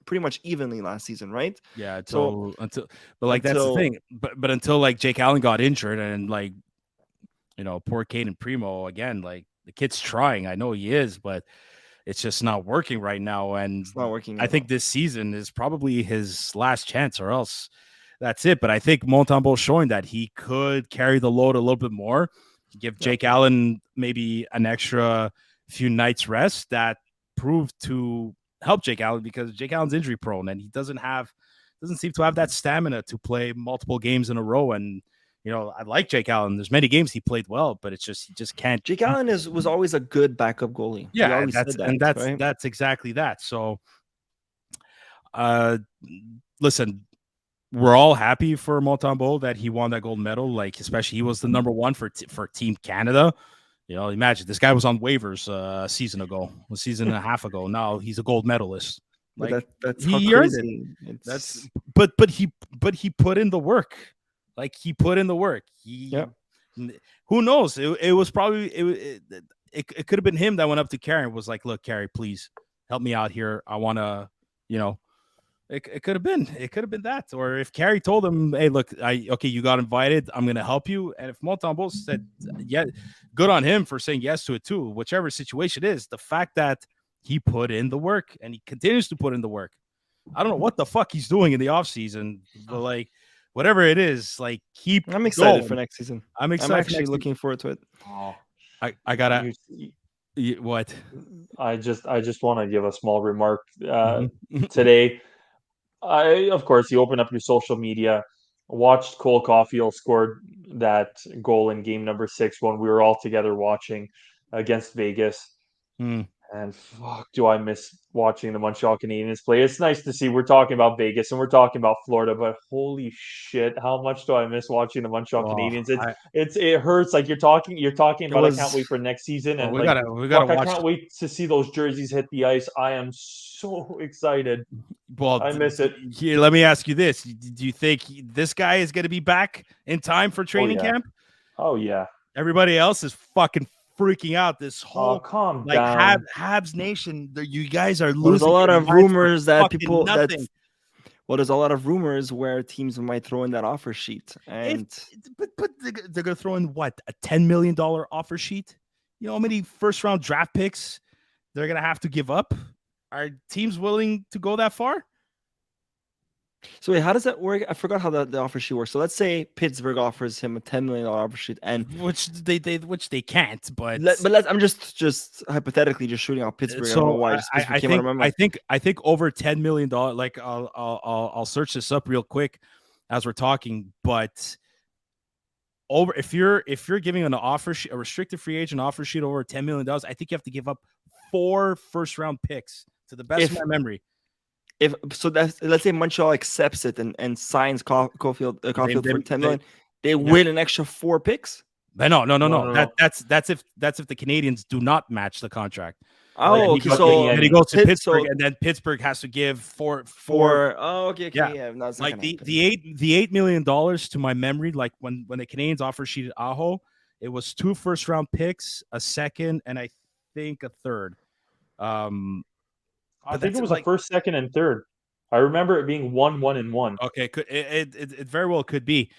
pretty much evenly last season, right? Yeah. That's the thing. But until like Jake Allen got injured and like, poor Caden Primo again, like the kid's trying. I know he is, but it's just not working right now. And it's not working. I think this season is probably his last chance, or else that's it. But I think Montembeault showing that he could carry the load a little bit more, give Jake Allen maybe an extra few nights rest. That proved to help Jake Allen, because Jake Allen's injury prone and he doesn't seem to have that stamina to play multiple games in a row. And I like Jake Allen. There's many games he played well, but he just can't. Jake Allen was always a good backup goalie. Yeah, that's exactly that. So, listen, we're all happy for Montembeault that he won that gold medal. Like, especially he was the number one for Team Canada. Imagine this guy was on waivers a season and a half ago. Now he's a gold medalist. Like that's he earned it. But he put in the work. Like he put in the work. Who knows? It was probably it could have been him that went up to Carey and was like, "Look, Carey, please help me out here. I want to, It could have been that. Or if Carey told him, "Hey, look, you got invited. I'm going to help you." And if Montembeault said, "Yeah," good on him for saying yes to it too. Whichever situation is, the fact that he put in the work and he continues to put in the work. I don't know what the fuck he's doing in the offseason, but like. Whatever it is, like I'm excited going. for next season. I'm excited. I'm actually looking forward to it. Oh, I gotta. What? I just want to give a small remark today. Of course, you open up your social media, watched Cole Caufield scored that goal in game number 6 when we were all together watching against Vegas. And fuck, do I miss watching the Montreal Canadiens play. It's nice to see we're talking about Vegas and we're talking about Florida, but holy shit, how much do I miss watching the Montreal Canadiens? It hurts. Like you're talking about I can't wait for next season, and we gotta watch. I can't wait to see those jerseys hit the ice. I am so excited. Well, I miss it. Here, let me ask you this: do you think this guy is going to be back in time for training camp? Oh yeah. Everybody else is fucking freaking out. This whole calm down. Habs Nation, you guys are losing. There's a lot of rumors that people there's a lot of rumors where teams might throw in that offer sheet, and but they're gonna throw in what, a $10 million offer sheet? You know how many first round draft picks they're gonna have to give up? Are teams willing to go that far? So wait, how does that work? I forgot how the offer sheet works. So let's say Pittsburgh offers him a $10 million offer sheet, and which they can't. But I'm just hypothetically just shooting out Pittsburgh. So I think over $10 million. Like I'll search this up real quick as we're talking. But over if you're giving an offer sheet, a restricted free agent offer sheet over $10 million, I think you have to give up 4 first round picks to the best of my memory. Let's say Montreal accepts it and signs Caufield for $10 million, they win an extra 4 picks. No. That's if the Canadiens do not match the contract. Oh, okay. So he goes to Pittsburgh, and then Pittsburgh has to give four. Oh, okay. Yeah, like the $8 million to my memory. Like when the Canadiens offer sheeted Aho, it was 2 first round picks, a second, and I think a third. I think it was a first, second, and third. I remember it being 1, 1, and 1. Okay, it very well could be,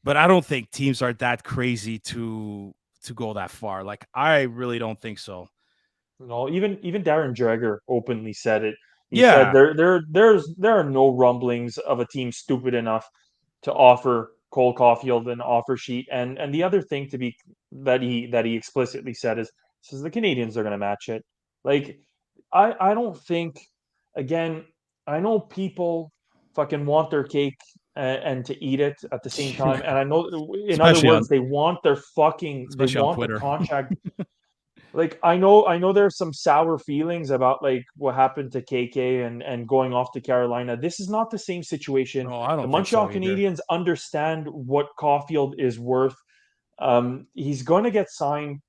but I don't think teams are that crazy to go that far. Like I really don't think so. No, even Darren Dreger openly said it. He said there are no rumblings of a team stupid enough to offer Cole Caufield an offer sheet, and the other thing that he explicitly says the Canadians are going to match it. Like I don't think, again, I know people fucking want their cake and to eat it at the same time, and I know, in other especially on words, they want the Twitter. contract. Like I know there's some sour feelings about like what happened to KK and going off to Carolina. This is not the same situation. No, I The don't think Montreal so either. Canadiens understand what Caulfield is worth. He's going to get signed.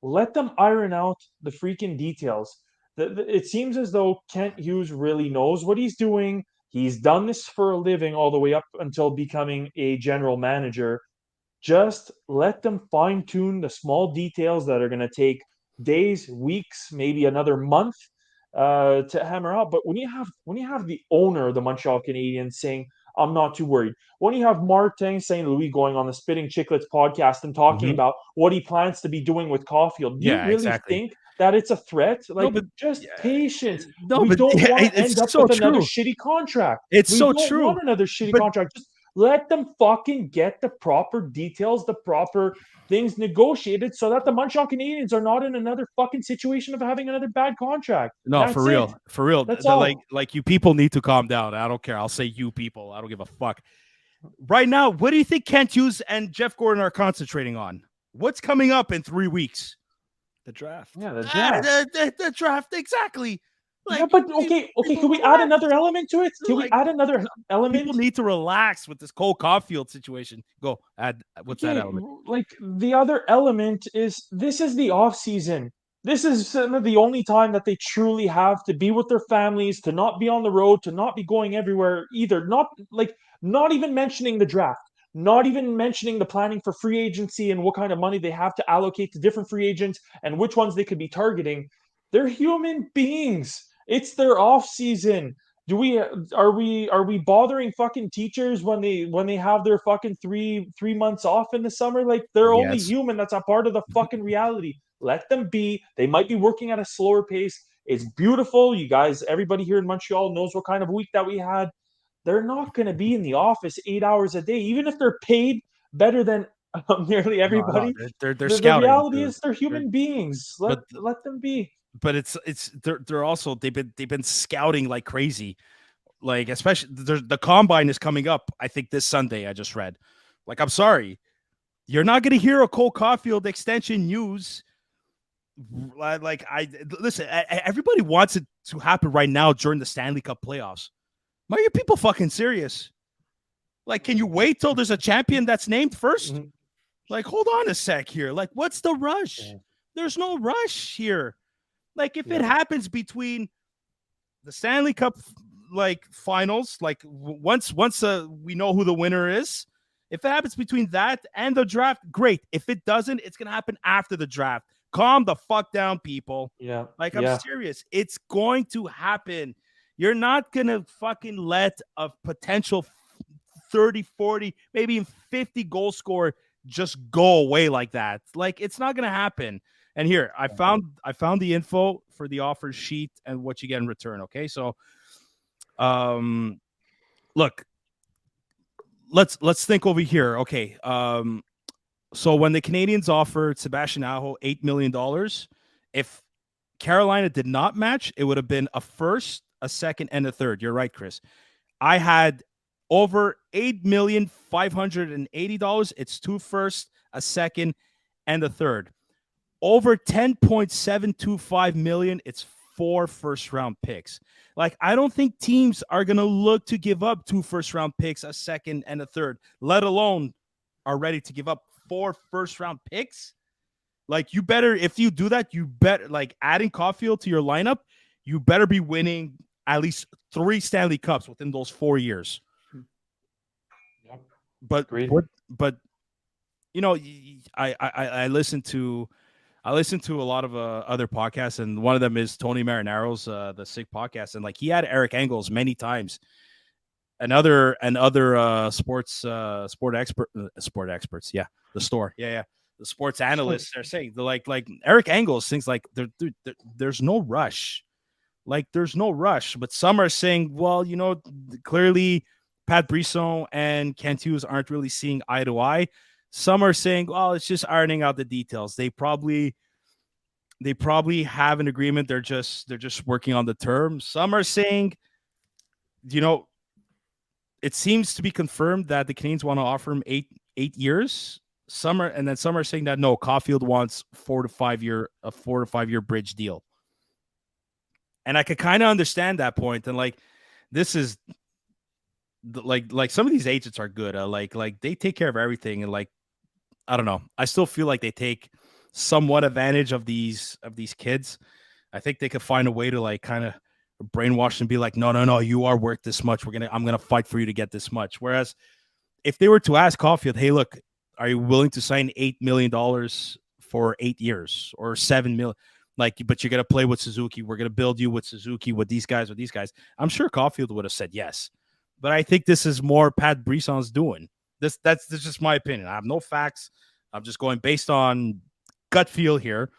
Let them iron out the freaking details. It seems as though Kent Hughes really knows what he's doing. He's done this for a living all the way up until becoming a general manager. Just let them fine tune the small details that are going to take days, weeks, maybe another month to hammer out. But when you have the owner of the Montreal Canadiens saying, "I'm not too worried," when you have Martin St. Louis going on the Spitting Chicklets podcast and talking about what he plans to be doing with Caufield, do you Yeah, really exactly. think that it's a threat? No, Like, but just yeah, patience. no, We but don't want to end it's up so with another true. shitty contract. It's We so don't true. want another shitty But contract. Just let them fucking get the proper details, the proper things negotiated so that the Montreal Canadiens are not in another fucking situation of having another bad contract. no, That's it. for real. That's Like all. you people need to calm down. I don't care. I'll say you people. I don't give a fuck. Right now, what do you think Kent Hughes and Jeff Gordon are concentrating on? What's coming up in 3 weeks? The draft. Yeah, the draft. The draft, exactly. Yeah, Like, but okay. people Can we add relax. another element to it? Can we Like, add another people element? need to relax with this Cole Caulfield situation. Go add what's that Okay, element? like the other element is this is the off season. This is some of the only time that they truly have to be with their families, to not be on the road, to not be going everywhere either. Not even mentioning the draft, not even mentioning the planning for free agency and what kind of money they have to allocate to different free agents and which ones they could be targeting. They're human beings. It's their off season. Do we are we bothering fucking teachers when they have their fucking three months off in the summer? Like, they're only Yes. human. That's a part of the fucking reality. Let them be. They might be working at a slower pace. It's beautiful. You guys, everybody here in Montreal knows what kind of week that we had. They're not going to be in the office 8 hours a day, even if they're paid better than nearly No, everybody. they're The scouting. reality is they're They're, human beings. but Let them be. it's they're also they've been scouting like crazy. Like, especially the combine is coming up. I think this Sunday. I just read. Like, I'm sorry, you're not going to hear a Cole Caulfield extension news. Like, I listen. Everybody wants it to happen right now during the Stanley Cup playoffs. Are you people fucking serious? Like, can you wait till there's a champion that's named first? Like, hold on a sec here. Like, what's the rush? Yeah. There's no rush here. Like, if it Yeah. happens between the Stanley Cup like finals, like once we know who the winner is, if it happens between that and the draft, great. If it doesn't, it's gonna happen after the draft. Calm the fuck down, people. Yeah. Like, I'm Yeah. serious. It's going to happen. You're not gonna fucking let a potential 30, 40, maybe even 50 goal scorer just go away like that. Like, it's not gonna happen. And here, I found the info for the offer sheet and what you get in return. Okay, so look, let's think over here. Okay, so when the Canadians offered Sebastian Aho $8 million, if Carolina did not match, it would have been a first, a second, and a third. You're right, Chris. I had over $8,580,000. It's 2 firsts, a second, and a third. Over 10.725 million, it's 4 first-round picks. Like, I don't think teams are going to look to give up 2 first-round picks, a second, and a third, let alone are ready to give up 4 first-round picks. Like, you better, if you do that, you better, like, adding Caufield to your lineup, you better be winning at least 3 Stanley Cups within those 4 years. Yep. But you know, I listen to a lot of other podcasts, and one of them is Tony Marinaro's the Sick podcast, and like, he had Eric Engels many times, and other sports experts, yeah, the store, yeah, the sports analysts are saying, they're like Eric Engels thinks like there's no rush, like there's no rush, but some are saying, well, you know, clearly Pat Brisson and Kent Hughes aren't really seeing eye to eye. Some are saying, well, it's just ironing out the details. They probably have an agreement. They're just working on the terms. Some are saying, it seems to be confirmed that the Canadiens want to offer him eight years. Some are saying that no, Caufield wants a 4 to 5 year bridge deal. And I could kind of understand that point. And like, this is like some of these agents are good. Like they take care of everything. And like, I don't know. I still feel like they take somewhat advantage of these kids. I think they could find a way to like kind of brainwash and be like, no, you are worth this much. I'm gonna fight for you to get this much. Whereas if they were to ask Caufield, hey, look, are you willing to sign $8 million for 8 years or $7 million? Like, but you're gonna play with Suzuki. We're gonna build you with Suzuki, with these guys. I'm sure Caufield would have said yes. But I think this is more Pat Brisson's doing. That's just my opinion. I have no facts. I'm just going based on gut feel here.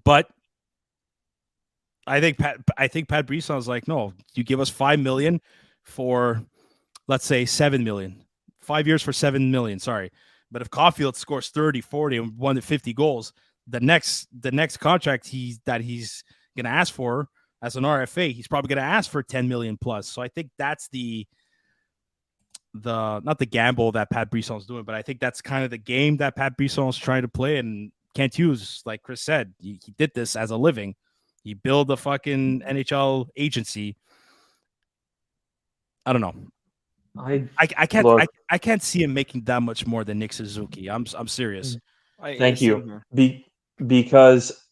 But I think Pat Brisson's like, no, you give us $5 million for, let's say, $7 million. 5 years for $7 million. Sorry. But if Caufield scores 30, 40, and 150 goals, the next contract he's going to ask for as an RFA, he's probably going to ask for 10 million plus. So I think that's the not the gamble that Pat Brisson's doing, but I think that's kind of the game that Pat Brisson's trying to play. And Kent Hughes, like Chris said, he did this as a living. He built a fucking NHL agency. I don't know. I can't see him making that much more than Nick Suzuki. I'm serious. Thank you. Because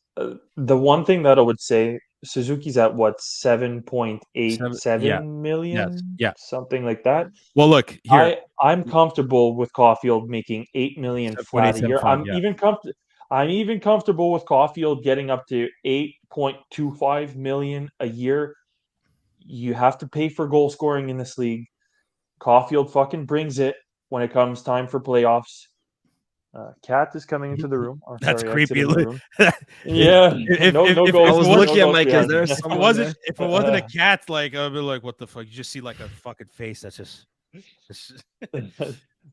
the one thing that I would say, Suzuki's at what, 7.87 million? Yeah. Something like that. Well, look, here. I'm comfortable with Caufield making $8 million flat a year. I'm even comfortable with Caufield getting up to 8.25 million a year. You have to pay for goal scoring in this league. Caufield fucking brings it when it comes time for playoffs. Cat is coming into the room. That's creepy. Room. Yeah. I was looking at Mike. Is there someone if it wasn't a cat, like I'd be like, what the fuck? You just see like a fucking face that's just.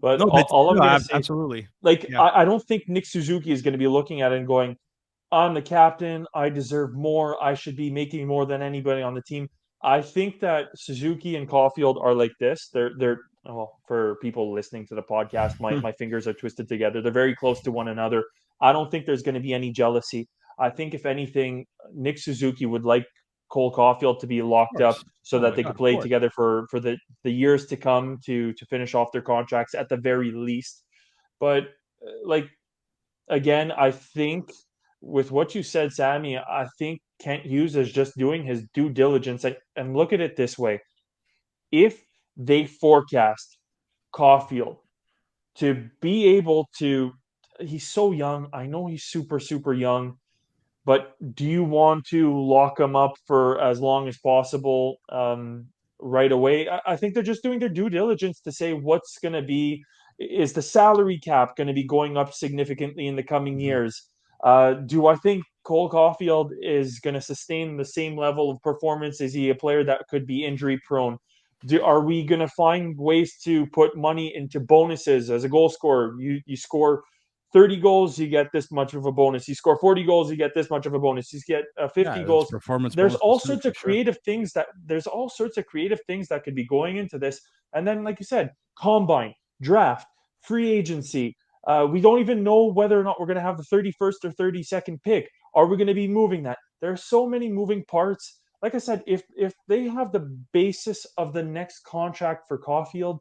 But no, all I'm gonna say, absolutely. Like, yeah. I don't think Nick Suzuki is going to be looking at it and going, "I'm the captain. I deserve more. I should be making more than anybody on the team." I think that Suzuki and Caufield are like this. They're for people listening to the podcast, my fingers are twisted together. They're very close to one another. I don't think there's going to be any jealousy. I think if anything, Nick Suzuki would like Cole Caufield to be locked up so that they could play together for the years to come to finish off their contracts at the very least. But like, again, I think with what you said, Sammy, I think Kent Hughes is just doing his due diligence. And look at it this way. If they forecast Caufield to be able to, he's so young. I know he's super, super young, but do you want to lock him up for as long as possible right away? I think they're just doing their due diligence to say what's going to be, is the salary cap going to be going up significantly in the coming years? Do I think Cole Caufield is going to sustain the same level of performance? Is he a player that could be injury prone? Are we going to find ways to put money into bonuses as a goal scorer? You score 30 goals, you get this much of a bonus. You score 40 goals, you get this much of a bonus. You get 50 goals. There's all sorts of creative things that could be going into this. And then, like you said, combine, draft, free agency. We don't even know whether or not we're going to have the 31st or 32nd pick. Are we going to be moving that? There are so many moving parts. Like I said, if they have the basis of the next contract for Caufield,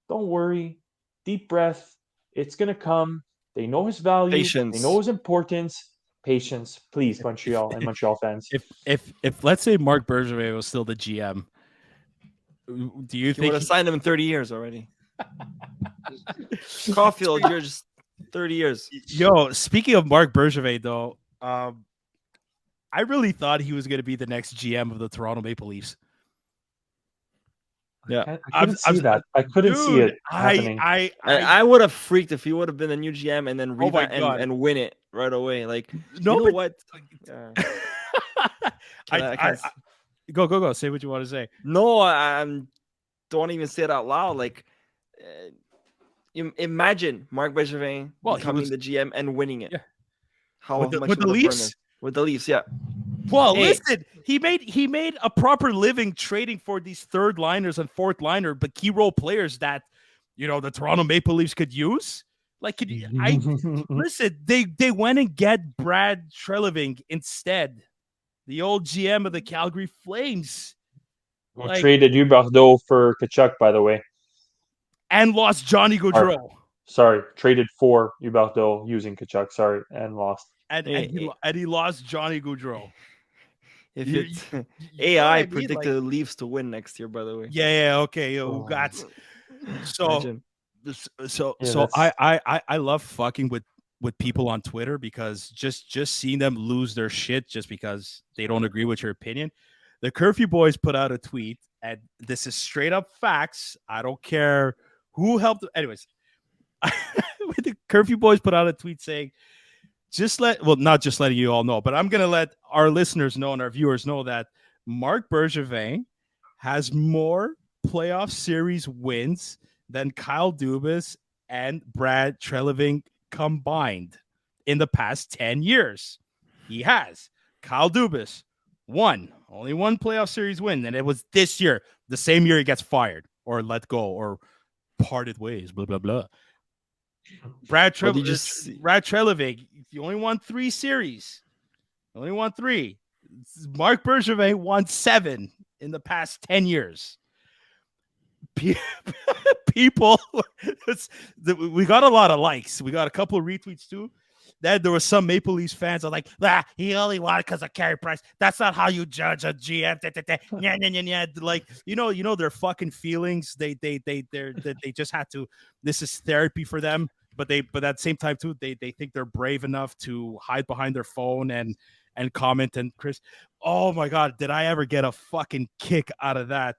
don't worry. Deep breath. It's going to come. They know his value. Patience. They know his importance. Patience, please, Montreal and Montreal fans. If let's say Marc Bergevin was still the GM, do you think would have signed him in 30 years already? Caufield, you're just 30 years. Yo, speaking of Marc Bergevin, though, I really thought he was going to be the next GM of the Toronto Maple Leafs. Yeah, I couldn't see that. I couldn't see it happening. I would have freaked if he would have been the new GM and then and win it right away. Like, no, you know what? Go. Say what you want to say. No, I'm don't even say it out loud. Like, imagine Marc Bergevin becoming the GM and winning it. Yeah. How with much the Leafs? With the Leafs, yeah. Well, listen, he made a proper living trading for these third liners and fourth liner, but key role players that the Toronto Maple Leafs could use. Like, listen, they went and get Brad Treliving instead, the old GM of the Calgary Flames. Who traded Huberdeau for Tkachuk, by the way, and lost Johnny Gaudreau. Sorry, traded for Huberdeau using Tkachuk. Sorry, and lost. And he lost Johnny Gaudreau. If it's AI predicted the Leafs to win next year, by the way. Yeah, okay. Who got so I love fucking with people on Twitter because just seeing them lose their shit just because they don't agree with your opinion. The Curfew Boys put out a tweet, and this is straight up facts. I don't care who helped. Anyways, the Curfew Boys put out a tweet saying, not just letting you all know, but I'm going to let our listeners know and our viewers know that Marc Bergevin has more playoff series wins than Kyle Dubas and Brad Treliving combined in the past 10 years. He has. Kyle Dubas, only one playoff series win, and it was this year, the same year he gets fired or let go or parted ways, blah, blah, blah. Brad Treliving, he only won 3 series. Only won 3. Marc Bergevin won 7 in the past 10 years. People, we got a lot of likes. We got a couple of retweets too. Then there were some Maple Leafs fans are like, he only won because of Carey Price. That's not how you judge a GM. Like, their fucking feelings. They just had to. This is therapy for them. But at the same time too, they think they're brave enough to hide behind their phone and comment. And Chris, oh my God, did I ever get a fucking kick out of that?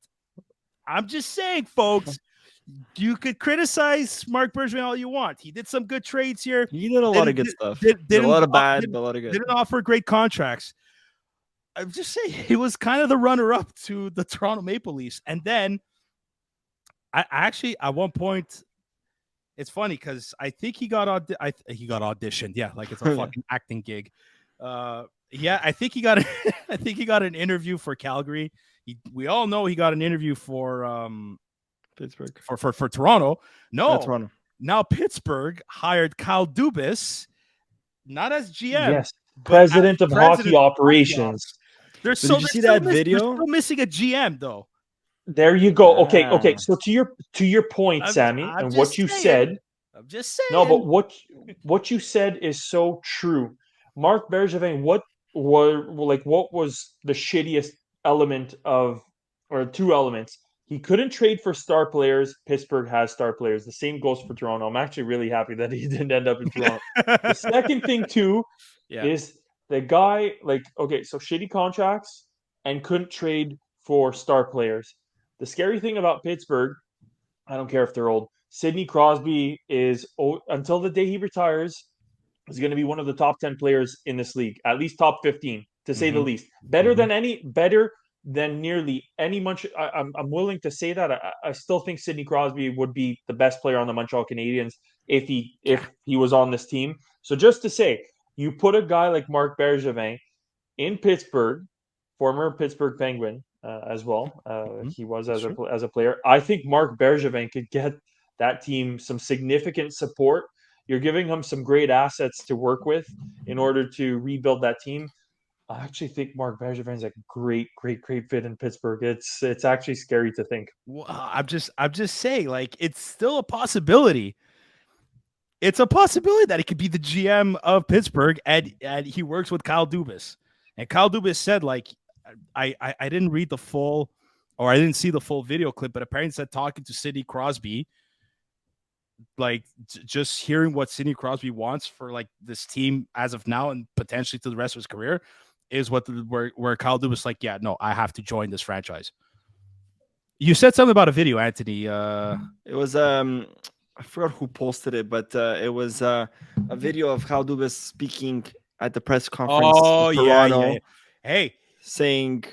I'm just saying, folks. You could criticize Marc Bergevin all you want. He did some good trades here. He did a lot of good stuff. Did a lot of bad, but a lot of good. Didn't offer great contracts. I'm just saying he was kind of the runner-up to the Toronto Maple Leafs. And then I actually, at one point, it's funny because I think he got auditioned. Yeah, like it's a fucking acting gig. I think he got an interview for Calgary. We all know he got an interview for Pittsburgh for Toronto. No, Toronto. Now Pittsburgh hired Kyle Dubas, not as GM. Yes, president of hockey operations. Did you see that video? They're still missing a GM though. There you go. Okay. So to your point, Sammy, and what you said. I'm just saying. No, but what you said is so true. Marc Bergevin, what was the shittiest element or 2 elements? He couldn't trade for star players. Pittsburgh has star players. The same goes for Toronto. I'm actually really happy that he didn't end up in Toronto. The second thing too is the guy so shitty contracts and couldn't trade for star players. The scary thing about Pittsburgh, I don't care if they're old, Sidney Crosby is, until the day he retires, is going to be one of the top 10 players in this league, at least top 15, to say the least. Better than nearly any Montreal. I'm willing to say that. I still think Sidney Crosby would be the best player on the Montreal Canadiens if he was on this team. So just to say, you put a guy like Marc Bergevin in Pittsburgh, former Pittsburgh Penguin as well. He was as a player. I think Marc Bergevin could get that team some significant support. You're giving him some great assets to work with in order to rebuild that team. I actually think Marc Bergevin is a great fit in Pittsburgh. It's actually scary to think. Well, I'm just saying, like, it's still a possibility. It's a possibility that he could be the GM of Pittsburgh, and he works with Kyle Dubas. And Kyle Dubas said, like, I didn't read the full, or I didn't see the full video clip, but apparently said talking to Sidney Crosby, like just hearing what Sidney Crosby wants for like this team as of now and potentially to the rest of his career is where Kyle Dubas like, yeah, no, I have to join this franchise. You said something about a video, Anthony. It was I forgot who posted it, but it was a video of Kyle Dubas speaking at the press conference. Oh, in Toronto, yeah. Hey, saying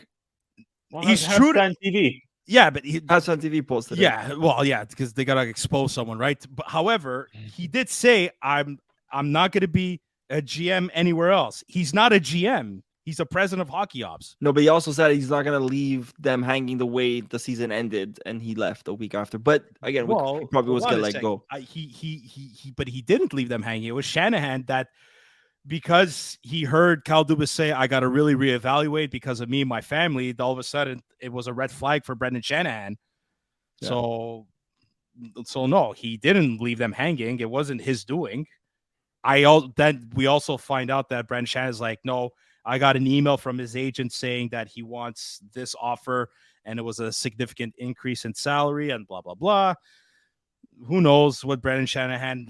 he's true to TV. Yeah, but That's on TV posted. Yeah, well, yeah, because they gotta expose someone, right? But however, he did say, I'm not gonna be a GM anywhere else. He's not a GM. He's a president of hockey ops. No, but he also said he's not going to leave them hanging the way the season ended, and he left a week after. But again, he probably was going to let go. But he didn't leave them hanging. It was Shanahan that, because he heard Kyle Dubas say, I got to really reevaluate because of me and my family, all of a sudden it was a red flag for Brendan Shanahan. Yeah. So no, he didn't leave them hanging. It wasn't his doing. Then we also find out that Brendan Shanahan's like, no, I got an email from his agent saying that he wants this offer, and it was a significant increase in salary and blah, blah, blah. Who knows what Brendan Shanahan,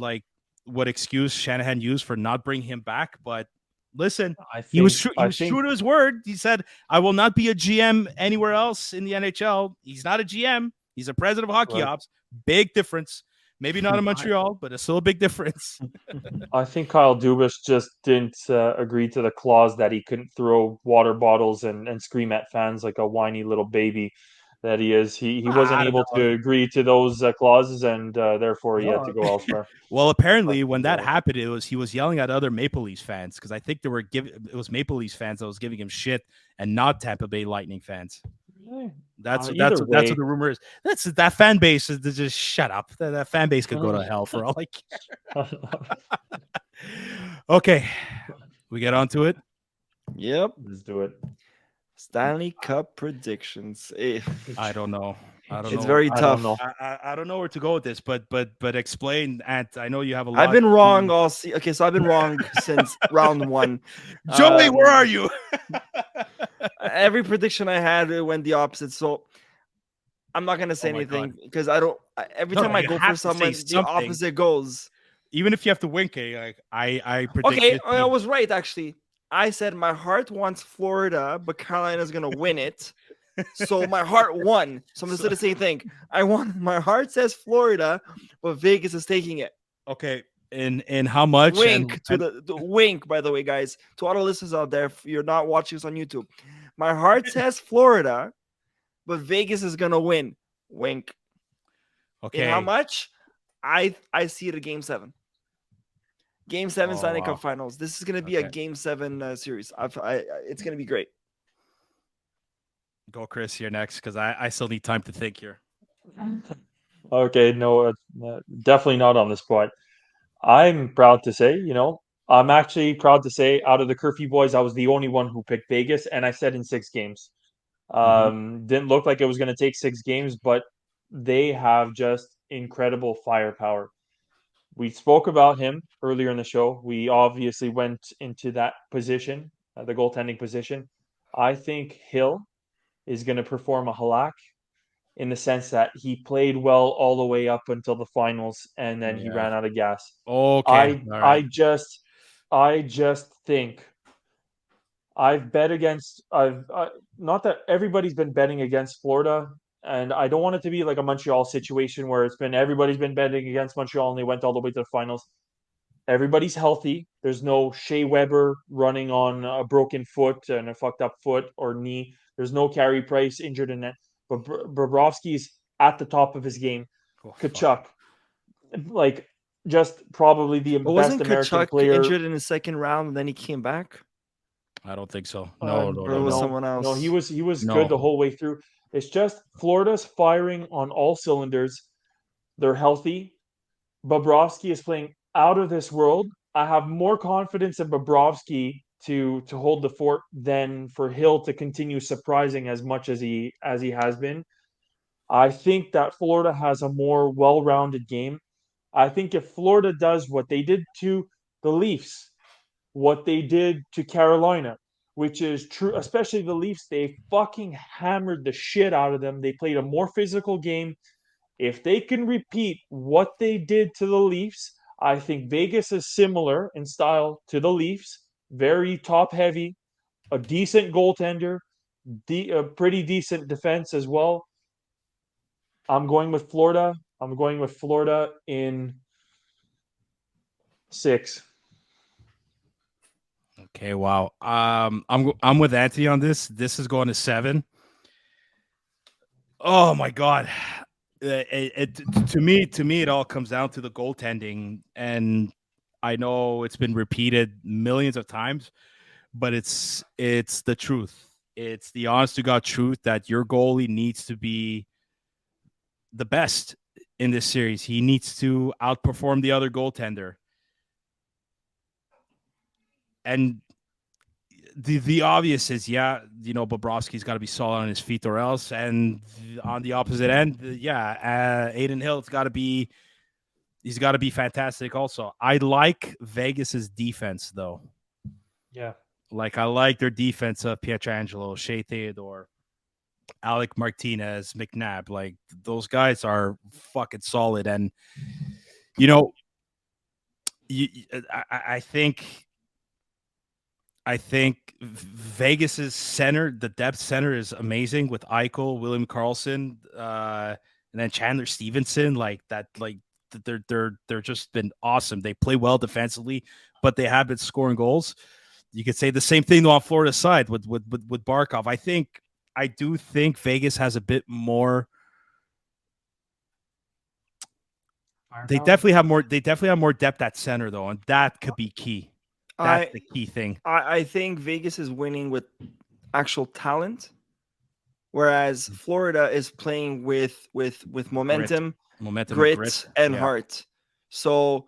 what excuse Shanahan used for not bringing him back. But listen, he was true to his word. He said, I will not be a GM anywhere else in the NHL. He's not a GM. He's a president of hockey ops. Big difference. Maybe not in Montreal, but it's still a big difference. I think Kyle Dubas just didn't agree to the clause that he couldn't throw water bottles and scream at fans like a whiny little baby that he is. He wasn't able to agree to those clauses, and therefore he had to go elsewhere. Well, apparently when that happened, he was yelling at other Maple Leafs fans, because I think it was Maple Leafs fans that was giving him shit and not Tampa Bay Lightning fans. That's what the rumor is. That fan base is just shut up. That fan base could go to hell for all I care. Okay, we get on to it. Yep, let's do it. Stanley Cup predictions. I don't know. It's very tough. I don't know where to go with this, but explain. And I know you have a lot. I've been wrong all okay, so I've been wrong since round one. Joey, where are you? Every prediction I had went the opposite, so I'm not gonna say anything because I don't. Every time I go for someone, the opposite goes. Even if you have to wink, I predict. Okay, I was right actually. I said my heart wants Florida, but Carolina's gonna win it. So my heart won. So I'm gonna say the same thing. My heart says Florida, but Vegas is taking it. Okay. And how much? Wink to the wink, by the way, guys. To all the listeners out there, if you're not watching us on YouTube, my heart says Florida, but Vegas is gonna win. Wink. Okay. And how much? I see it at Game 7. Game 7 Stanley Cup Finals. This is gonna be a Game 7 series. It's gonna be great. Go, Chris. You're next because I still need time to think here. Okay, no, definitely not on the spot. I'm proud to say, I'm actually proud to say, out of the Curfew boys, I was the only one who picked Vegas, and I said in 6 games. Didn't look like it was going to take 6 games, but they have just incredible firepower. We spoke about him earlier in the show. We obviously went into that position, the goaltending position. I think Hill is going to perform a halak, in the sense that he played well all the way up until the finals, and then he ran out of gas. Okay. I just think I've bet against. Not that everybody's been betting against Florida, and I don't want it to be like a Montreal situation where everybody's been betting against Montreal and they went all the way to the finals. Everybody's healthy. There's no Shea Weber running on a broken foot and a fucked up foot or knee. There's no Carey Price injured in it. But Bobrovsky's at the top of his game. Tkachuk, just probably the best American player. Wasn't Tkachuk injured in the second round and then he came back? I don't think so. No. Or it was someone else? No, he was good the whole way through. It's just Florida's firing on all cylinders. They're healthy. Bobrovsky is playing out of this world. I have more confidence in Bobrovsky to hold the fort than for Hill to continue surprising as much as he has been. I think that Florida has a more well-rounded game. I think if Florida does what they did to the Leafs, what they did to Carolina, which is true, especially the Leafs, they fucking hammered the shit out of them. They played a more physical game. If they can repeat what they did to the Leafs, I think Vegas is similar in style to the Leafs. Very top-heavy, a decent goaltender, a pretty decent defense as well. I'm going with Florida. I'm going with Florida in 6. Okay, wow. I'm with Anthony on this. This is going to 7. Oh my god. To me, it all comes down to the goaltending, and I know it's been repeated millions of times, but it's the truth. It's the honest to God truth that your goalie needs to be the best in this series. He needs to outperform the other goaltender, and the obvious is, Bobrovsky's got to be solid on his feet or else, and on the opposite end, Aiden Hill's got to be. He's got to be fantastic also. I like Vegas's defense, though. Yeah. Like, I like their defense of Pietrangelo, Shea Theodore, Alec Martinez, McNabb. Like, those guys are fucking solid. And, I think Vegas's center, the depth center, is amazing with Eichel, William Karlsson, and then Chandler Stevenson. Like that, they're just been awesome. They play well defensively, but they have been scoring goals. You could say the same thing on Florida's side with Barkov. I do think Vegas has a bit more. They definitely have more. They definitely have more depth at center though, and that could be key. That's the key thing. I think Vegas is winning with actual talent, whereas Florida is playing with momentum, grit, and heart. So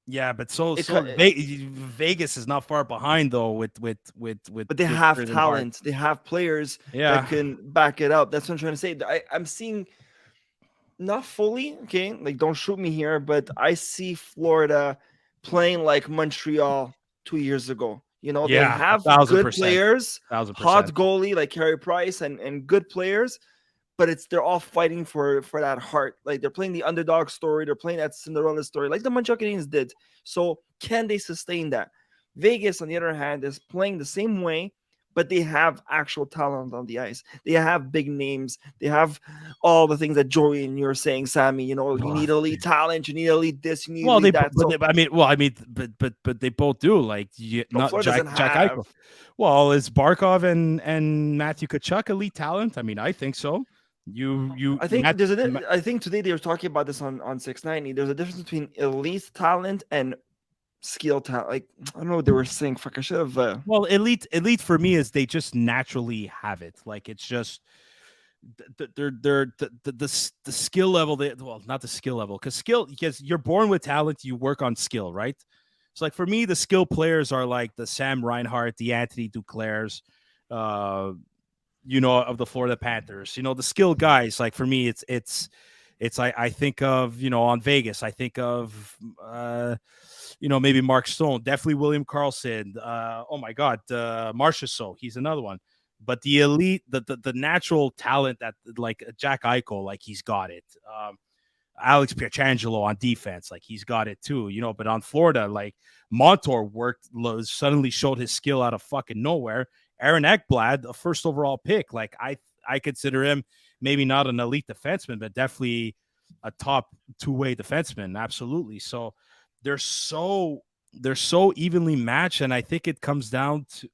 yeah, but Vegas is not far behind though. With but they have talent. They have players that can back it up. That's what I'm trying to say. I'm seeing. Not fully, okay? Like, don't shoot me here, but I see Florida playing like Montreal 2 years ago. They have good players, hot goalie like Carey Price, and good players, but they're all fighting for that heart. Like, they're playing the underdog story, they're playing that Cinderella story, like the Montreal Canadiens did. So, can they sustain that? Vegas, on the other hand, is playing the same way, but they have actual talent on the ice. They have big names. They have all the things that Joey and you're saying, Sammy. You need elite talent. You need elite this. You need elite that. But they both do. Like, not Jack Eichel. Well, is Barkov and Matthew Tkachuk elite talent? I mean, I think so. I think I think today they were talking about this on 690. There's a difference between elite talent and skill talent. Like, I don't know what they were saying. Fuck, I should have. Well, elite for me is they just naturally have it. Like, it's just they're the skill level. Not the skill level, because you're born with talent. You work on skill, right? So, like, for me, the skill players are like the Sam Reinhart, the Anthony Duclairs, of the Florida Panthers. The skill guys. Like, for me, it's I think of, on Vegas. I think of maybe Mark Stone, definitely William Karlsson. Oh my God, Marchessault, he's another one. But the elite, the natural talent that, like, Jack Eichel, like, he's got it. Alex Pietrangelo on defense, like, he's got it too. But on Florida, like, Montour suddenly showed his skill out of fucking nowhere. Aaron Ekblad, a first overall pick, like, I consider him maybe not an elite defenseman, but definitely a top two-way defenseman, absolutely. So they're so evenly matched, and I think it comes down to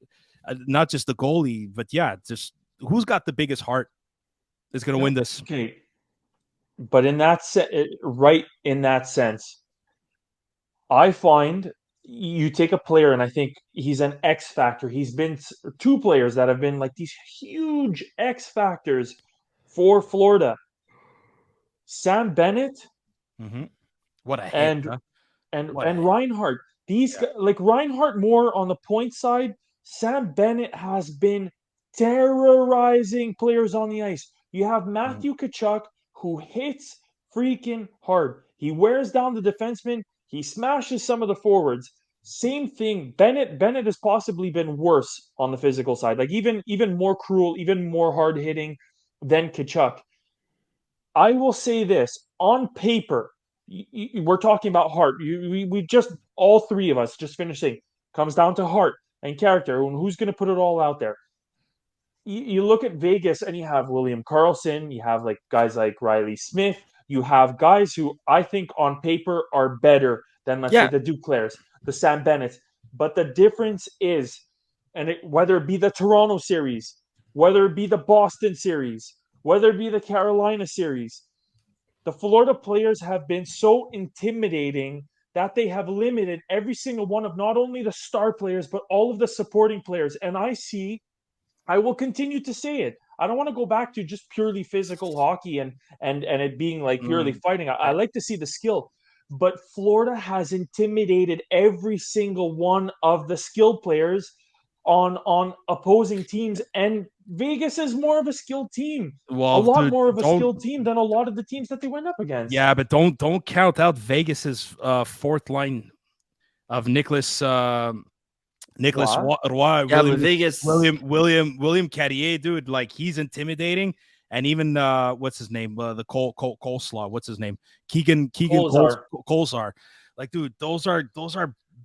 not just the goalie, but just who's got the biggest heart is going to win this. Okay, but in that sense, I find you take a player, and I think he's an X factor. He's been two players that have been like these huge X factors for Florida. Sam Bennett, what a hit, and Reinhart. Like Reinhart more on the point side. Sam Bennett has been terrorizing players on the ice. You have Matthew Tkachuk, who hits freaking hard. He wears down the defenseman. He smashes some of the forwards. Same thing. Bennett has possibly been worse on the physical side, like even more cruel, even more hard hitting than Tkachuk. I will say this: on paper, we're talking about heart. We just, all three of us just finished saying, comes down to heart and character, and who's going to put it all out there. You look at Vegas, and you have William Karlsson, you have like guys like Riley Smith, you have guys who I think on paper are better than, let's say, the Duclairs, the Sam Bennetts. But the difference is, whether it be the Toronto series, whether it be the Boston series, whether it be the Carolina series. The Florida players have been so intimidating that they have limited every single one of not only the star players, but all of the supporting players. And I will continue to say it. I don't want to go back to just purely physical hockey and it being like purely fighting. I like to see the skill. But Florida has intimidated every single one of the skilled players on opposing teams, and Vegas is more of a skilled team. A Well, lot dude, more of a don't. skilled team than a lot of the teams that they went up against. Yeah, but don't count out Vegas's fourth line of Nicholas Wow. Roy, Yeah, but Vegas, William Carrier, dude, like he's intimidating, and even what's his name, the Coleslaw, what's his name, Keegan Colzar, like, dude, those are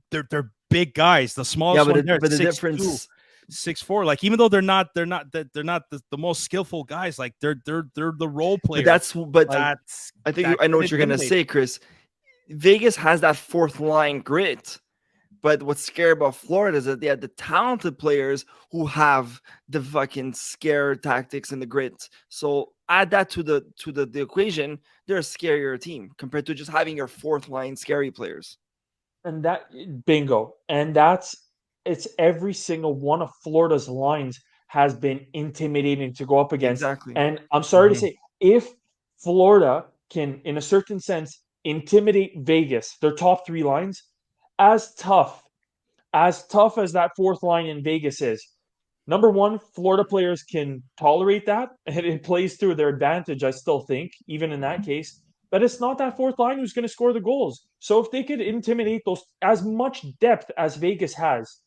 they're big guys. The smallest one there, but the 6'2", difference 6'4". Like, even though they're not the most skillful guys, like they're the role players. I think I know what you're gonna say, Chris. Vegas has that fourth line grit. But what's scary about Florida is that they had the talented players who have the fucking scare tactics and the grit. So add that to the equation, they're a scarier team compared to just having your fourth line scary players. And that bingo. And it's every single one of Florida's lines has been intimidating to go up against. Exactly. And I'm sorry to say, if Florida can, in a certain sense, intimidate Vegas, their top three lines, as tough as that fourth line in Vegas is, number one, Florida players can tolerate that, and it plays to their advantage, I still think, even in that case. But it's not that fourth line who's going to score the goals. So if they could intimidate those as much depth as Vegas has,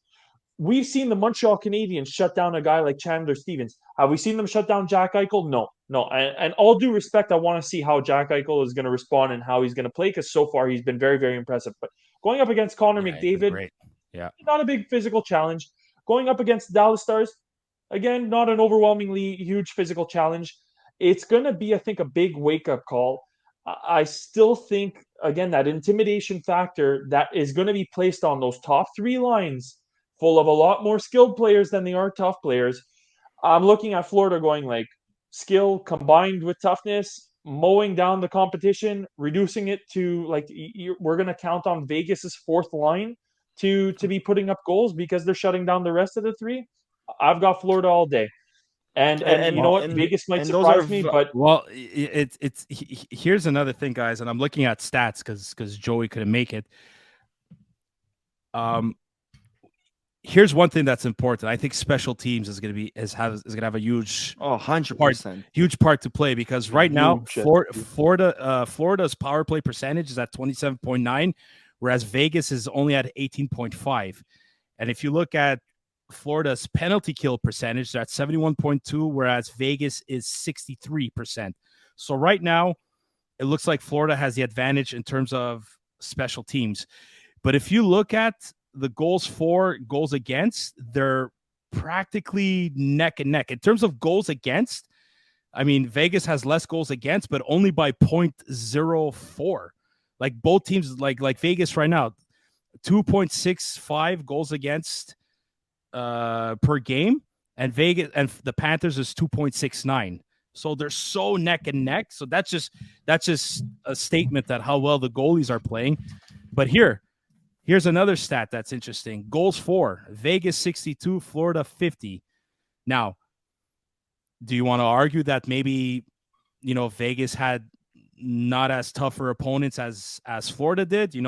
we've seen the Montreal Canadiens shut down a guy like Chandler Stevens. Have we seen them shut down Jack Eichel? No, no. And all due respect, I want to see how Jack Eichel is going to respond and how he's going to play, because so far he's been very, very impressive. But going up against Connor McDavid, great. Yeah, not a big physical challenge. Going up against Dallas Stars, again, not an overwhelmingly huge physical challenge. It's going to be, I think, a big wake-up call. I still think, again, that intimidation factor that is going to be placed on those top three lines, full of a lot more skilled players than they are tough players. I'm looking at Florida going like skill combined with toughness, mowing down the competition, reducing it to like we're going to count on Vegas's fourth line to be putting up goals because they're shutting down the rest of the three. I've got Florida all day. And you know what? Vegas might surprise me, but it's here's another thing, guys, and I'm looking at stats because Joey couldn't make it. Here's one thing that's important. I think special teams is going to have a huge 100% huge part to play, because right now Florida's power play percentage is at 27.9, whereas Vegas is only at 18.5. And if you look at Florida's penalty kill percentage, they're at 71.2, whereas Vegas is 63%. So right now, it looks like Florida has the advantage in terms of special teams. But if you look at the goals for, goals against, they're practically neck and neck. In terms of goals against, I mean, Vegas has less goals against, but only by 0.04. Like both teams, like Vegas right now, 2.65 goals against per game, and Vegas and the Panthers is 2.69. So they're so neck and neck. So that's just a statement that how well the goalies are playing. But here's another stat that's interesting. Goals for, Vegas 62, Florida 50. Now, do you want to argue that maybe, Vegas had not as tougher opponents as Florida did? You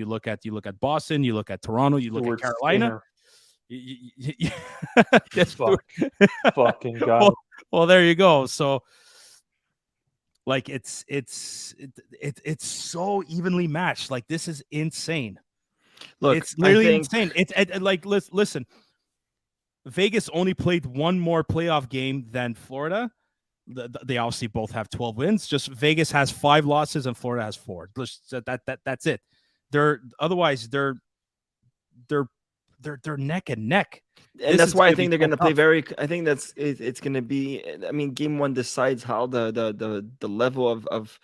look at Boston, you look at Toronto, you look at Carolina. Yes, fucking God. Well, there you go. So, like, it's so evenly matched. Like, this is insane. Look, it's literally insane. Like, listen. Vegas only played one more playoff game than Florida. They obviously both have 12 wins. Just Vegas has 5 losses and Florida has 4. That's it. They're neck and neck. And that's why I think they're going to play very. I think it's going to be. I mean, game one decides how the level of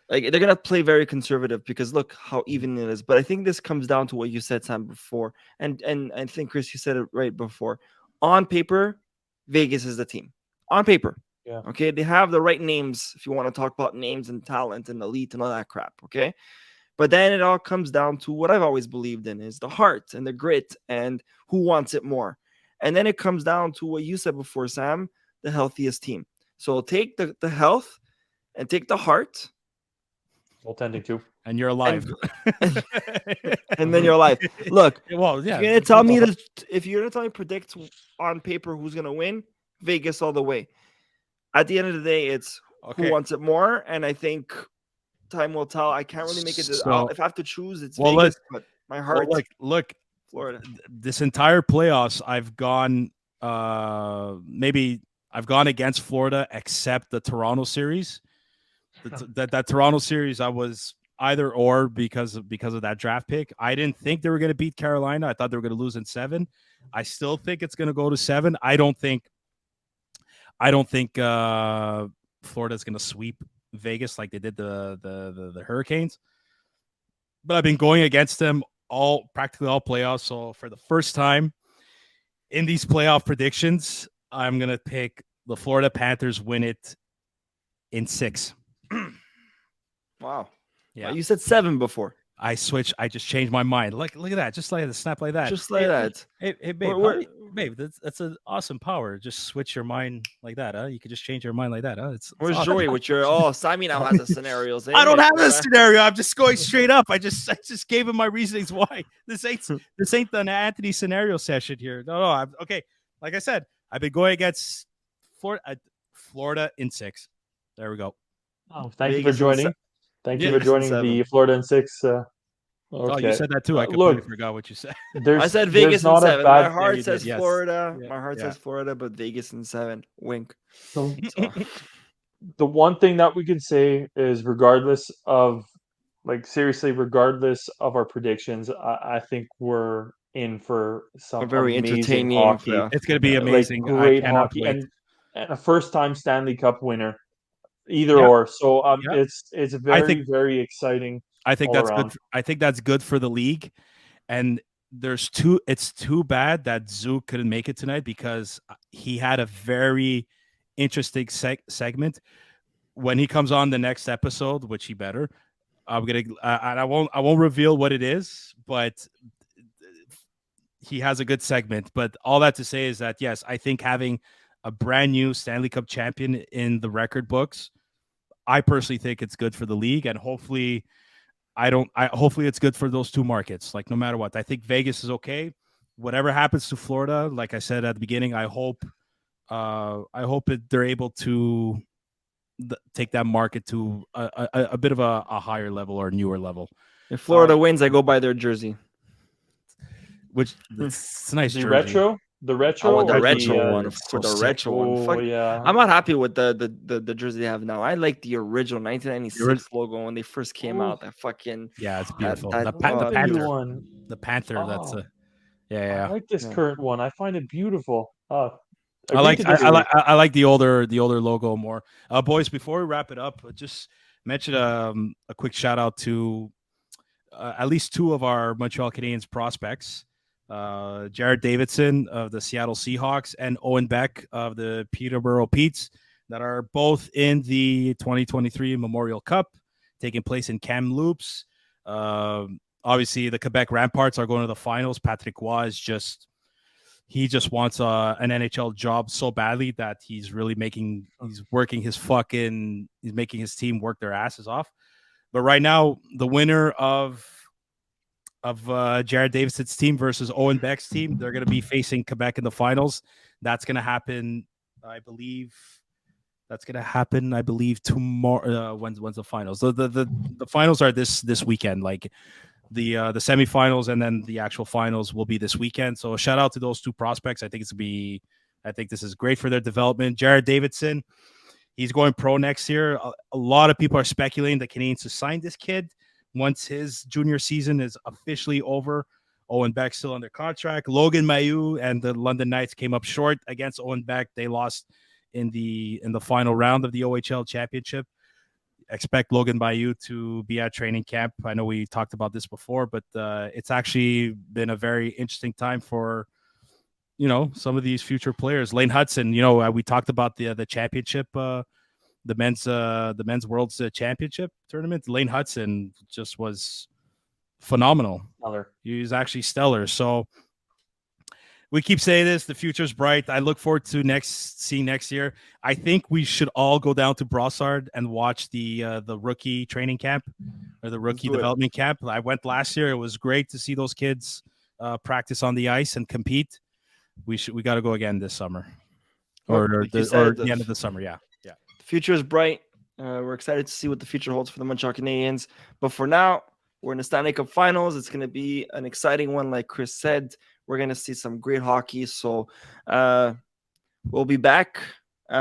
like they're going to play very conservative because look how even it is. But I think this comes down to what you said, Sam, before, and I think Chris, you said it right before. On paper, Vegas is the team. On paper, Yeah. Okay, they have the right names if you want to talk about names and talent and elite and all that crap. Okay, but then it all comes down to what I've always believed in is the heart and the grit and who wants it more. And then it comes down to what you said before, Sam, the healthiest team. So take the health and take the heart. Goaltending too. And you're alive. And then you're alive. Look, well, yeah. If you're gonna tell me predict on paper who's gonna win, Vegas all the way. At the end of the day, it's who wants it more, and I think time will tell. I can't really make it. So, if I have to choose, it's Vegas, but my heart. Look, Florida. This entire playoffs, I've gone. Maybe I've gone against Florida, except the Toronto series. That Toronto series, I was either or because of that draft pick. I didn't think they were going to beat Carolina. I thought they were going to lose in 7. I still think it's going to go to 7. I don't think Florida's going to sweep Vegas like they did the Hurricanes. But I've been going against them practically all playoffs. So for the first time in these playoff predictions, I'm going to pick the Florida Panthers win it in 6. Wow. Yeah. Well, you said 7 before. I switched. I just changed my mind. Look at that. Just like the snap like that. Just like that. Hey, babe, that's an awesome power. Just switch your mind like that, huh? You could just change your mind like that, huh? Where's awesome. Joey with your Simon now has the scenarios. I don't have a scenario. I'm just going straight up. I just gave him my reasonings why. This ain't the Anthony scenario session here. No. Okay. Like I said, I've been going against Florida in 6. There we go. Oh, thank you for joining. Thank you for joining the Florida in 6. Okay. Oh, you said that too. I completely forgot what you said. I said Vegas in 7. My heart says Florida. Yes. My heart says Florida, but Vegas in 7. Wink. So, the one thing that we can say is regardless of our predictions, I think we're in for some very entertaining hockey. It's going to be amazing. Great hockey and a first-time Stanley Cup winner. Either or. So it's very exciting. I think that's good. I think that's good for the league. And it's too bad that Zook couldn't make it tonight because he had a very interesting segment. When he comes on the next episode, which he better, I'm gonna I won't reveal what it is, but he has a good segment. But all that to say is that yes, I think having a brand new Stanley Cup champion in the record books, I personally think it's good for the league, and hopefully it's good for those two markets. Like no matter what, I think Vegas is okay. Whatever happens to Florida, like I said at the beginning, I hope they're able to take that market to a bit of a higher level or newer level. If Florida wins, I go buy their jersey. Which it's nice. The jersey. retro. The retro, one. For the retro one. Fuck. Yeah. I'm not happy with the jersey they have now. I like the original 1996 logo when they first came out. That fucking it's beautiful. The Panther one. The Panther. That's I like this current one. I find it beautiful. I like the older logo more. Boys, before we wrap it up, just mention a quick shout out to at least 2 of our Montreal Canadiens prospects. Jared Davidson of the Seattle Seahawks and Owen Beck of the Peterborough Petes that are both in the 2023 Memorial Cup taking place in Kamloops. Obviously, the Quebec Ramparts are going to the finals. Patrick Roy is just wants an NHL job so badly that he's making his team work their asses off. But right now, the winner of Jared Davidson's team versus Owen Beck's team, they're going to be facing Quebec in the finals. That's going to happen, I believe. Tomorrow. When's the finals? The finals are this weekend. Like the semifinals and then the actual finals will be this weekend. So a shout out to those 2 prospects. I think this is great for their development. Jared Davidson, he's going pro next year. A lot of people are speculating the Canadiens to sign this kid once his junior season is officially over. Owen Beck still under contract. Logan Mailloux and the London Knights came up short against Owen Beck. They lost in the final round of the OHL championship. Expect Logan Mailloux to be at training camp. I know we talked about this before, but it's actually been a very interesting time for some of these future players. Lane Hudson, we talked about the championship, the men's World's Championship tournament. Lane Hudson just was phenomenal. He was actually stellar. So we keep saying this, the future's bright. I look forward to seeing next year. I think we should all go down to Brossard and watch the rookie training camp or the rookie development camp. I went last year. It was great to see those kids practice on the ice and compete. We got to go again this summer or the end of the summer. Yeah. The future is bright. We're excited to see what the future holds for the Montreal Canadiens. But for now, we're in the Stanley Cup Finals. It's going to be an exciting one, like Chris said. We're going to see some great hockey. So we'll be back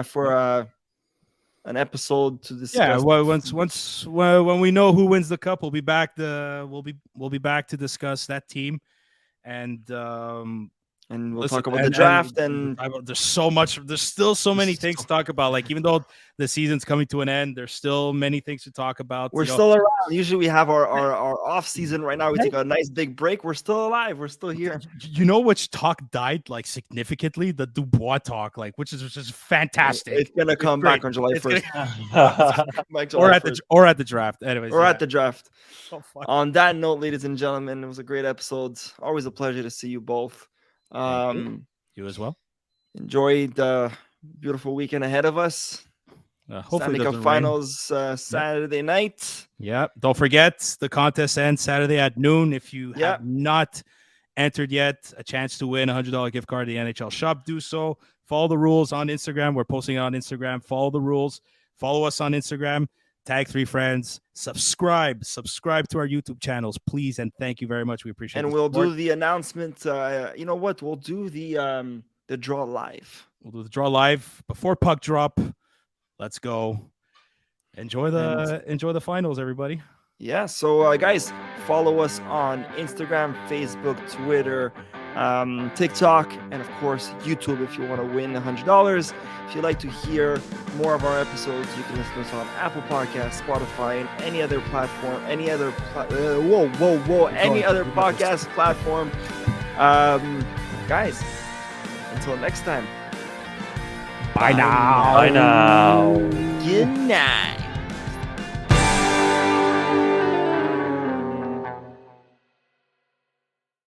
for an episode to discuss. Yeah, well, when we know who wins the cup, we'll be back. We'll be back to discuss that team, and we'll talk about the draft. And there's still so many things to talk about. Like, even though the season's coming to an end, there's still many things to talk about. We're still around. Usually we have our off season. Right now we take a nice big break. We're still alive. We're still here. Which talk died like significantly? The Dubois talk, which is fantastic. It's gonna come back on July 1st. Or at the draft. Anyways, at the draft. On that note, ladies and gentlemen, it was a great episode. Always a pleasure to see you both. You as well. Enjoy the beautiful weekend ahead of us. Hopefully Stanley Cup Finals Saturday night. Yeah. Don't forget, the contest ends Saturday at noon. If you have not entered yet, a chance to win a $100 gift card at the NHL shop. Do so. Follow the rules on Instagram. We're posting it on Instagram. Follow the rules. Follow us on Instagram. Tag 3 friends. Subscribe to our YouTube channels, please, and thank you very much. We appreciate it. And we'll do the announcement. You know what? We'll do the draw live. We'll do the draw live before puck drop. Let's go. Enjoy the finals, everybody. Yeah. So, guys, follow us on Instagram, Facebook, Twitter, TikTok, and of course YouTube if you want to win $100. If you'd like to hear more of our episodes, you can listen to us on Apple Podcasts, Spotify, and any other platform, any other podcast platform. Guys, until next time. Bye now. Bye now. Good night.